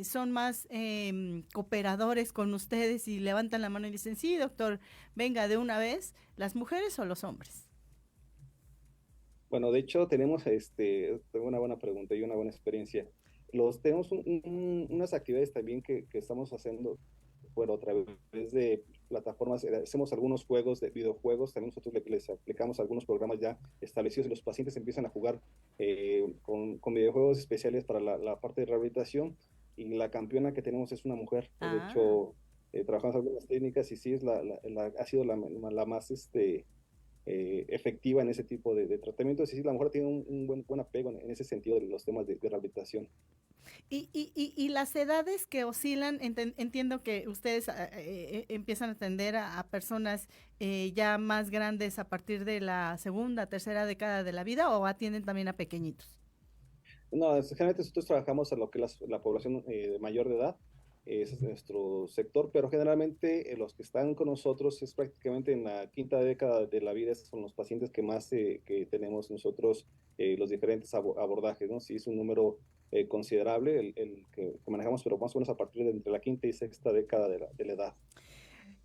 son más cooperadores con ustedes y levantan la mano y dicen, sí, doctor, venga de una vez, las mujeres o los hombres? Bueno, de hecho tengo una buena pregunta y una buena experiencia. Tenemos unas actividades también que estamos haciendo, bueno, a través de plataformas. Hacemos algunos juegos de videojuegos, también nosotros les aplicamos algunos programas ya establecidos, y los pacientes empiezan a jugar con videojuegos especiales para la parte de rehabilitación, y la campeona que tenemos es una mujer. De hecho, trabajamos algunas técnicas, y sí, ha sido la más efectiva en ese tipo de tratamientos, y sí, la mujer tiene un buen apego en ese sentido de los temas de rehabilitación. Y las edades que oscilan, entiendo que ustedes empiezan a atender a personas ya más grandes a partir de la segunda, tercera década de la vida, ¿o atienden también a pequeñitos? No, generalmente nosotros trabajamos a lo que es la población mayor de edad. Ese es nuestro sector, pero generalmente los que están con nosotros es prácticamente en la quinta década de la vida. Esos son los pacientes que más que tenemos nosotros, los diferentes abordajes, ¿no? Sí, es un número considerable el que manejamos, pero más o menos a partir de entre la quinta y sexta década de la edad.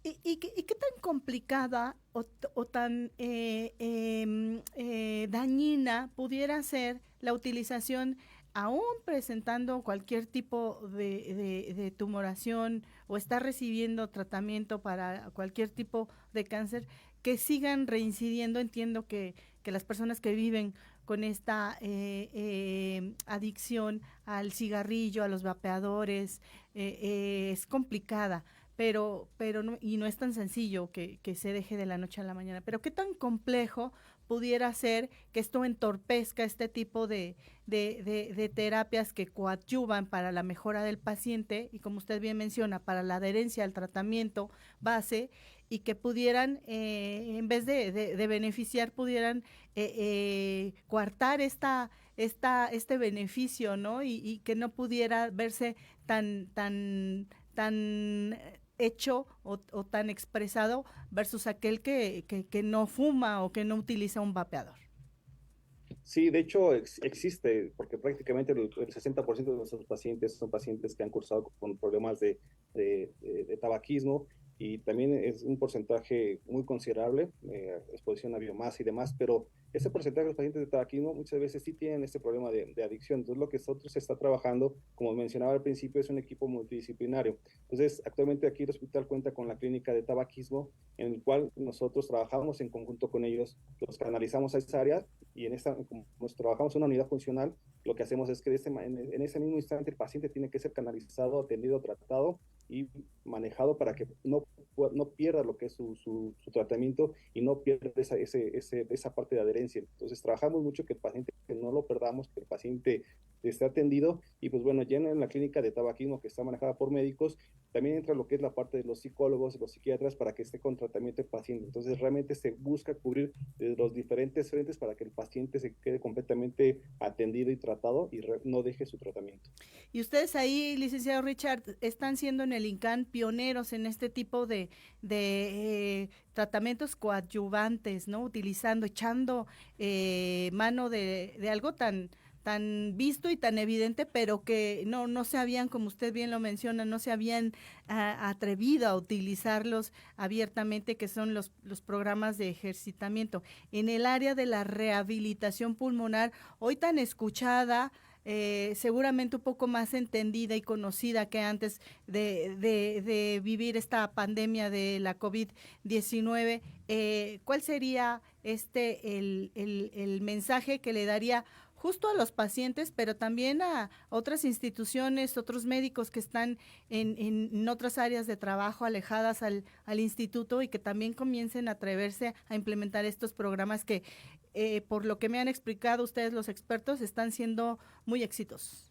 ¿Y qué tan complicada o tan dañina pudiera ser la utilización, aún presentando cualquier tipo de tumoración o estar recibiendo tratamiento para cualquier tipo de cáncer, que sigan reincidiendo? Entiendo que las personas que viven con esta adicción al cigarrillo, a los vapeadores, es complicada, pero no, y no es tan sencillo que se deje de la noche a la mañana. Pero qué tan complejo pudiera ser que esto entorpezca este tipo de terapias que coadyuvan para la mejora del paciente, y como usted bien menciona, para la adherencia al tratamiento base, y que pudieran, en vez de beneficiar, pudieran coartar este beneficio, ¿no? Y que no pudiera verse tan hecho o tan expresado versus aquel que no fuma o que no utiliza un vapeador. Sí, de hecho existe, porque prácticamente el 60% de nuestros pacientes son pacientes que han cursado con problemas de tabaquismo, y también es un porcentaje muy considerable, exposición a biomasa y demás, pero ese porcentaje de los pacientes de tabaquismo muchas veces sí tienen este problema de adicción. Entonces lo que nosotros se está trabajando, como mencionaba al principio, es un equipo multidisciplinario. Entonces actualmente aquí el hospital cuenta con la clínica de tabaquismo, en el cual nosotros trabajamos en conjunto con ellos, los canalizamos a esa área, y como trabajamos en una unidad funcional, lo que hacemos es que en ese mismo instante el paciente tiene que ser canalizado, atendido, tratado y manejado para que no pierda lo que es su tratamiento y no pierda esa parte de adherencia. Entonces trabajamos mucho que el paciente no lo perdamos, que el paciente esté atendido, y pues bueno, ya en la clínica de tabaquismo que está manejada por médicos, también entra lo que es la parte de los psicólogos, los psiquiatras, para que esté con tratamiento el paciente. Entonces realmente se busca cubrir los diferentes frentes para que el paciente se quede completamente atendido y tratado y no deje su tratamiento. Y ustedes ahí, licenciado Richard, están siendo en el INCAN pioneros en este tipo de tratamientos coadyuvantes, ¿no? Echando mano de algo tan visto y tan evidente, pero que no se habían, como usted bien lo menciona, no se habían atrevido a utilizarlos abiertamente, que son los programas de ejercitamiento. En el área de la rehabilitación pulmonar, hoy tan escuchada, seguramente un poco más entendida y conocida que antes de vivir esta pandemia de la COVID-19, ¿cuál sería el mensaje que le daría justo a los pacientes, pero también a otras instituciones, otros médicos que están en otras áreas de trabajo alejadas al instituto, y que también comiencen a atreverse a implementar estos programas que, por lo que me han explicado ustedes los expertos, están siendo muy exitosos?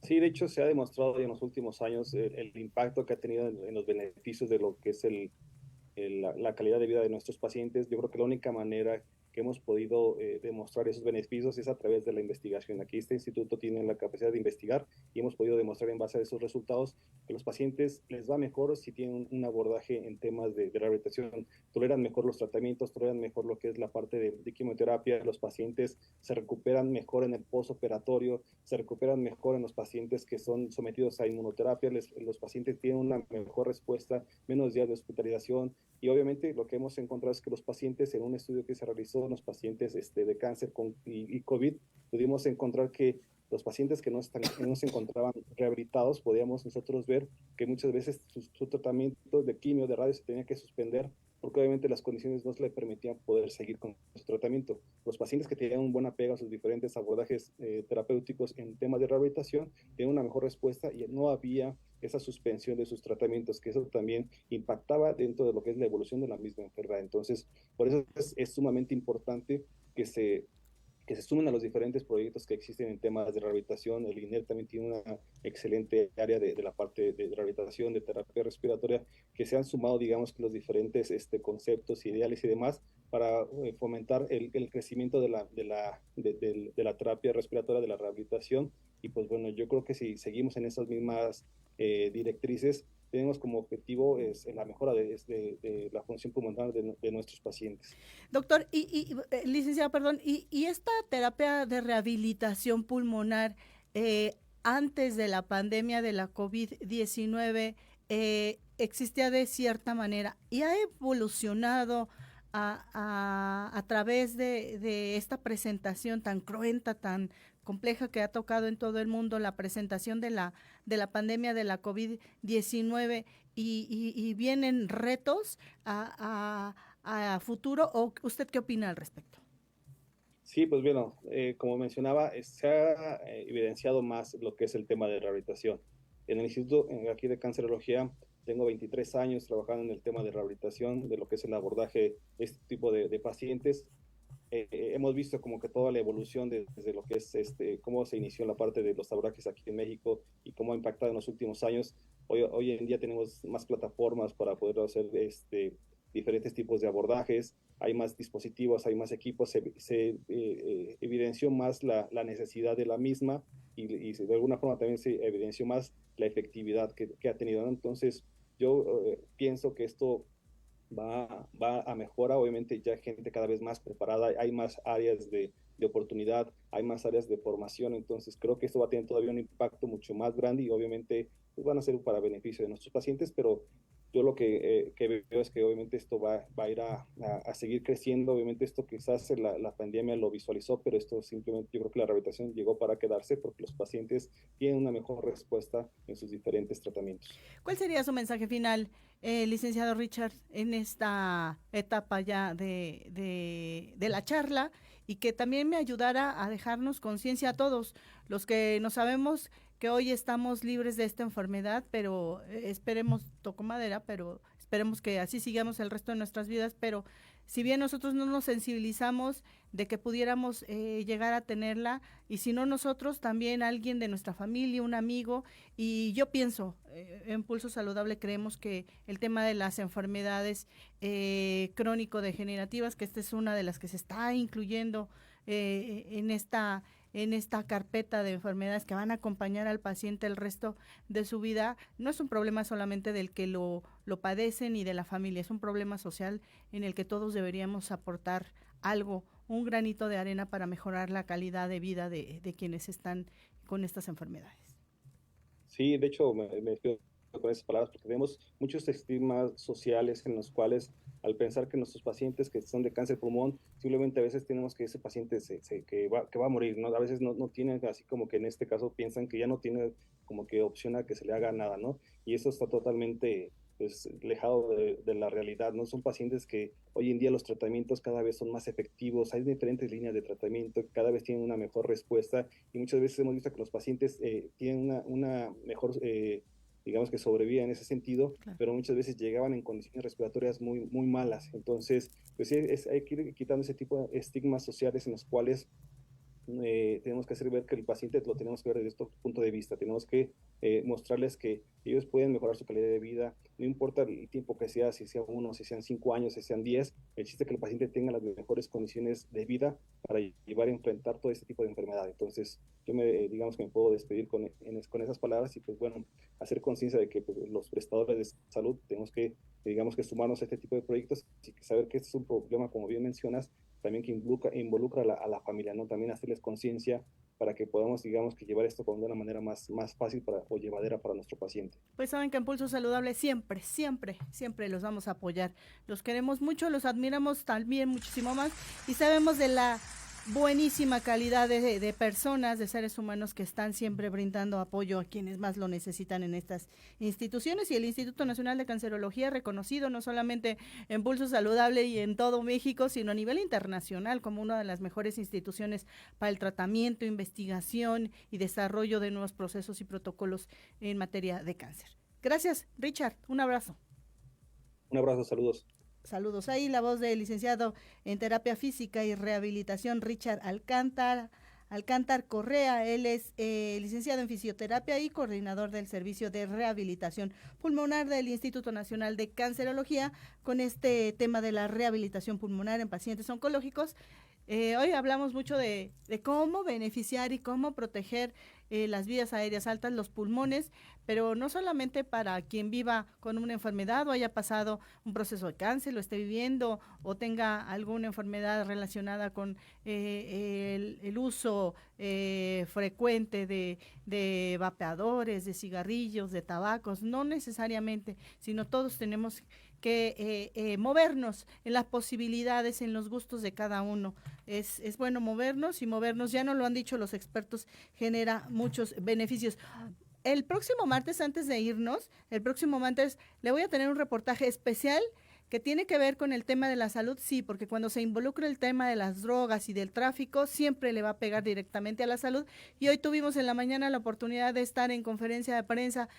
Sí, de hecho se ha demostrado en los últimos años el impacto que ha tenido en los beneficios de lo que es la calidad de vida de nuestros pacientes. Yo creo que la única manera que hemos podido demostrar esos beneficios es a través de la investigación. Aquí este instituto tiene la capacidad de investigar, y hemos podido demostrar en base a esos resultados que los pacientes les va mejor si tienen un abordaje en temas de rehabilitación, toleran mejor los tratamientos, toleran mejor lo que es la parte de quimioterapia, los pacientes se recuperan mejor en el postoperatorio, se recuperan mejor en los pacientes que son sometidos a inmunoterapia, los pacientes tienen una mejor respuesta, menos días de hospitalización. Y obviamente lo que hemos encontrado es que los pacientes, en un estudio que se realizó en los pacientes de cáncer y COVID, pudimos encontrar que los pacientes que no se encontraban rehabilitados, podíamos nosotros ver que muchas veces su tratamiento de quimio, de radio, se tenía que suspender, porque obviamente las condiciones no se le permitían poder seguir con su tratamiento. Los pacientes que tenían un buen apego a sus diferentes abordajes terapéuticos en temas de rehabilitación tenían una mejor respuesta, y no había esa suspensión de sus tratamientos, que eso también impactaba dentro de lo que es la evolución de la misma enfermedad. Entonces, por eso es sumamente importante que se sumen a los diferentes proyectos que existen en temas de rehabilitación. El INER también tiene una excelente área de la parte de rehabilitación, de terapia respiratoria, que se han sumado, digamos, que los diferentes conceptos, ideales y demás, para fomentar el crecimiento de la terapia respiratoria, de la rehabilitación. Y pues bueno, yo creo que si seguimos en esas mismas directrices, tenemos como objetivo la mejora de la función pulmonar de nuestros pacientes. Doctor, licenciado, perdón, y esta terapia de rehabilitación pulmonar, antes de la pandemia de la COVID-19, existía de cierta manera y ha evolucionado a través de esta presentación tan cruenta, tan compleja, que ha tocado en todo el mundo, la presentación de la pandemia de la COVID-19, y vienen retos a futuro. ¿O usted qué opina al respecto? Sí, pues bueno, como mencionaba, se ha evidenciado más lo que es el tema de rehabilitación. En el Instituto aquí de Cancerología tengo 23 años trabajando en el tema de rehabilitación, de lo que es el abordaje de este tipo de pacientes. Hemos visto como que toda la evolución desde lo que es cómo se inició la parte de los abordajes aquí en México y cómo ha impactado en los últimos años. Hoy en día tenemos más plataformas para poder hacer diferentes tipos de abordajes, hay más dispositivos, hay más equipos, se evidenció más la necesidad de la misma, y de alguna forma también se evidenció más la efectividad que ha tenido, ¿no? Entonces, yo pienso que esto va a mejora. Obviamente ya hay gente cada vez más preparada, hay más áreas de oportunidad, hay más áreas de formación, entonces creo que esto va a tener todavía un impacto mucho más grande y obviamente pues, van a ser para beneficio de nuestros pacientes, pero yo lo que veo es que obviamente esto va a ir a seguir creciendo. Obviamente esto quizás la pandemia lo visualizó, pero esto simplemente yo creo que la rehabilitación llegó para quedarse porque los pacientes tienen una mejor respuesta en sus diferentes tratamientos. ¿Cuál sería su mensaje final, licenciado Richard, en esta etapa ya de la charla y que también me ayudara a dejarnos conciencia a todos los que no sabemos que hoy estamos libres de esta enfermedad, pero esperemos, toco madera, pero esperemos que así sigamos el resto de nuestras vidas, pero si bien nosotros no nos sensibilizamos de que pudiéramos llegar a tenerla, y si no nosotros, también alguien de nuestra familia, un amigo, y yo pienso, en Pulso Saludable creemos que el tema de las enfermedades crónico-degenerativas, que esta es una de las que se está incluyendo en esta carpeta de enfermedades que van a acompañar al paciente el resto de su vida, no es un problema solamente del que lo padece ni de la familia, es un problema social en el que todos deberíamos aportar algo, un granito de arena para mejorar la calidad de vida de quienes están con estas enfermedades. Sí, de hecho me despido con esas palabras porque vemos muchos estigmas sociales en los cuales al pensar que nuestros pacientes que son de cáncer pulmón, simplemente a veces tenemos que ese paciente que va a morir, ¿no? A veces no tienen, así como que en este caso piensan que ya no tiene como que opción a que se le haga nada, ¿no? Y eso está totalmente pues alejado de la realidad, ¿no? Son pacientes que hoy en día los tratamientos cada vez son más efectivos, hay diferentes líneas de tratamiento, cada vez tienen una mejor respuesta y muchas veces hemos visto que los pacientes tienen una mejor digamos que sobrevivía en ese sentido, claro, pero muchas veces llegaban en condiciones respiratorias muy malas. Entonces, pues hay que ir quitando ese tipo de estigmas sociales en los cuales tenemos que hacer ver que el paciente lo tenemos que ver desde este punto de vista, tenemos que mostrarles que ellos pueden mejorar su calidad de vida, no importa el tiempo que sea, si sea 1, si sean 5 años, si sean 10, el chiste es que el paciente tenga las mejores condiciones de vida para llevar a enfrentar todo este tipo de enfermedad. Entonces, yo digamos que me puedo despedir con esas palabras y pues bueno, hacer conciencia de que pues, los prestadores de salud tenemos que, digamos que sumarnos a este tipo de proyectos y saber que este es un problema, como bien mencionas, también que involucra a la familia, ¿no? También hacerles conciencia para que podamos, digamos, que llevar esto de una manera más fácil o llevadera para nuestro paciente. Pues saben que en Pulso Saludable siempre los vamos a apoyar. Los queremos mucho, los admiramos también muchísimo más y sabemos de la buenísima calidad de personas, de seres humanos que están siempre brindando apoyo a quienes más lo necesitan en estas instituciones, y el Instituto Nacional de Cancerología, reconocido no solamente en Pulso Saludable y en todo México, sino a nivel internacional como una de las mejores instituciones para el tratamiento, investigación y desarrollo de nuevos procesos y protocolos en materia de cáncer. Gracias, Richard, un abrazo. Un abrazo, saludos. Saludos. Ahí la voz del licenciado en terapia física y rehabilitación, Richard Alcántar Correa. Él es licenciado en fisioterapia y coordinador del servicio de rehabilitación pulmonar del Instituto Nacional de Cancerología, con este tema de la rehabilitación pulmonar en pacientes oncológicos. Hoy hablamos mucho de cómo beneficiar y cómo proteger las vías aéreas altas, los pulmones, pero no solamente para quien viva con una enfermedad o haya pasado un proceso de cáncer, lo esté viviendo o tenga alguna enfermedad relacionada con el uso frecuente de vapeadores, de cigarrillos, de tabacos, no necesariamente, sino todos tenemos que movernos en las posibilidades, en los gustos de cada uno. Es bueno movernos, y movernos, ya nos lo han dicho los expertos, genera muchos beneficios. El próximo martes, antes de irnos, le voy a tener un reportaje especial que tiene que ver con el tema de la salud, sí, porque cuando se involucra el tema de las drogas y del tráfico, siempre le va a pegar directamente a la salud. Y hoy tuvimos en la mañana la oportunidad de estar en conferencia de prensa,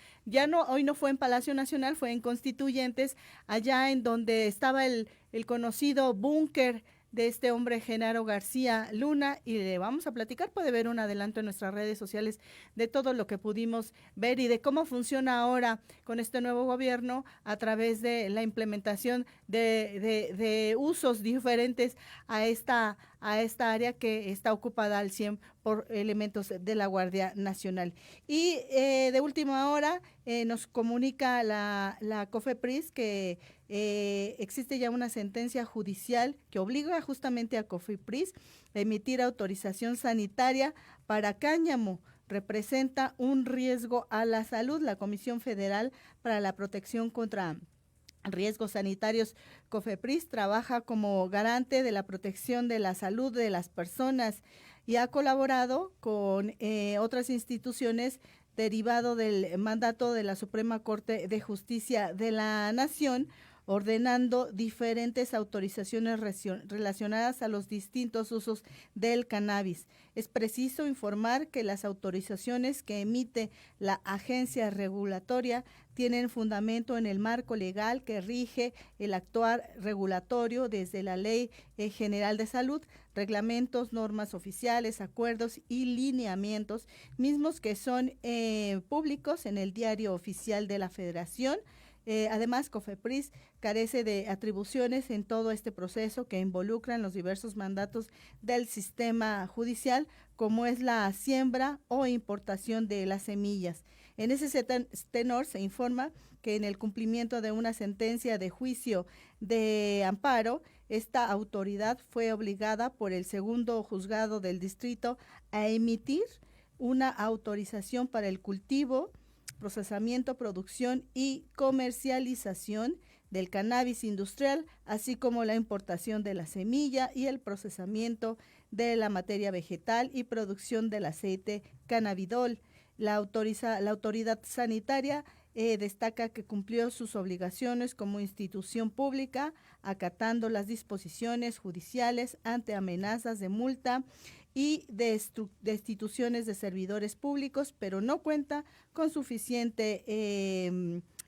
hoy no fue en Palacio Nacional, fue en Constituyentes, allá en donde estaba el conocido búnker de este hombre Genaro García Luna, y le vamos a platicar. Puede ver un adelanto en nuestras redes sociales de todo lo que pudimos ver y de cómo funciona ahora con este nuevo gobierno a través de la implementación de usos diferentes a esta a esta área que está ocupada al 100 por elementos de la Guardia Nacional. Y de última hora nos comunica la COFEPRIS que existe ya una sentencia judicial que obliga justamente a COFEPRIS a emitir autorización sanitaria para cáñamo. Representa un riesgo a la salud. La Comisión Federal para la Protección contra Riesgos Sanitarios, COFEPRIS, trabaja como garante de la protección de la salud de las personas y ha colaborado con otras instituciones derivado del mandato de la Suprema Corte de Justicia de la Nación, ordenando diferentes autorizaciones relacionadas a los distintos usos del cannabis. Es preciso informar que las autorizaciones que emite la agencia regulatoria tienen fundamento en el marco legal que rige el actuar regulatorio desde la Ley General de Salud, reglamentos, normas oficiales, acuerdos y lineamientos, mismos que son públicos en el Diario Oficial de la Federación. Además, COFEPRIS carece de atribuciones en todo este proceso que involucran los diversos mandatos del sistema judicial, como es la siembra o importación de las semillas. En ese tenor se informa que en el cumplimiento de una sentencia de juicio de amparo, esta autoridad fue obligada por el segundo juzgado del distrito a emitir una autorización para el cultivo, procesamiento, producción y comercialización del cannabis industrial, así como la importación de la semilla y el procesamiento de la materia vegetal y producción del aceite cannabidol. La autoridad sanitaria destaca que cumplió sus obligaciones como institución pública, acatando las disposiciones judiciales ante amenazas de multa y destituciones de servidores públicos, pero no cuenta con suficiente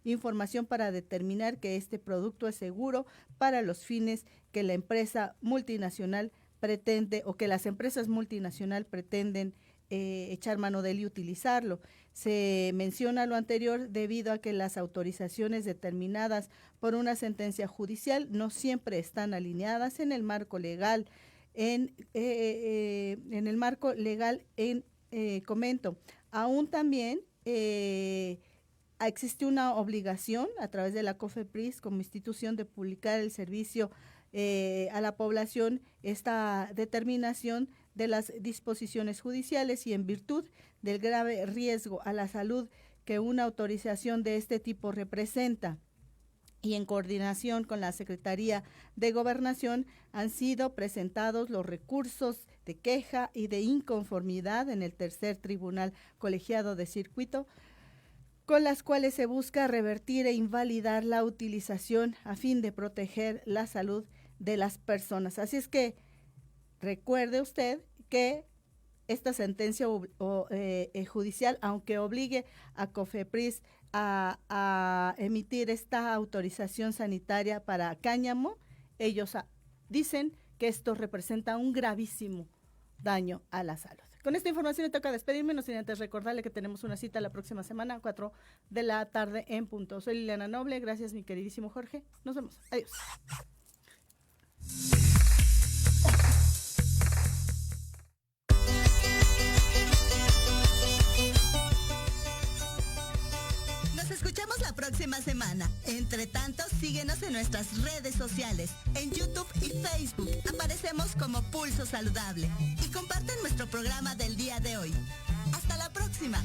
información para determinar que este producto es seguro para los fines que la empresa multinacional pretende o que las empresas multinacionales pretenden echar mano de él y utilizarlo. Se menciona lo anterior debido a que las autorizaciones determinadas por una sentencia judicial no siempre están alineadas en el marco legal. Comento, aún también existe una obligación a través de la COFEPRIS como institución de publicar el servicio a la población esta determinación de las disposiciones judiciales y en virtud del grave riesgo a la salud que una autorización de este tipo representa, y en coordinación con la Secretaría de Gobernación han sido presentados los recursos de queja y de inconformidad en el tercer tribunal colegiado de circuito, con las cuales se busca revertir e invalidar la utilización a fin de proteger la salud de las personas. Así es que recuerde usted que esta sentencia judicial, aunque obligue a COFEPRIS a emitir esta autorización sanitaria para cáñamo, ellos dicen que esto representa un gravísimo daño a la salud. Con esta información me toca despedirme, no sin antes recordarle que tenemos una cita la próxima semana a 4 de la tarde en punto. Soy Liliana Noble, gracias mi queridísimo Jorge, nos vemos, adiós. Nos escuchamos la próxima semana. Entre tanto, síguenos en nuestras redes sociales. En YouTube y Facebook aparecemos como Pulso Saludable. Y comparten nuestro programa del día de hoy. Hasta la próxima.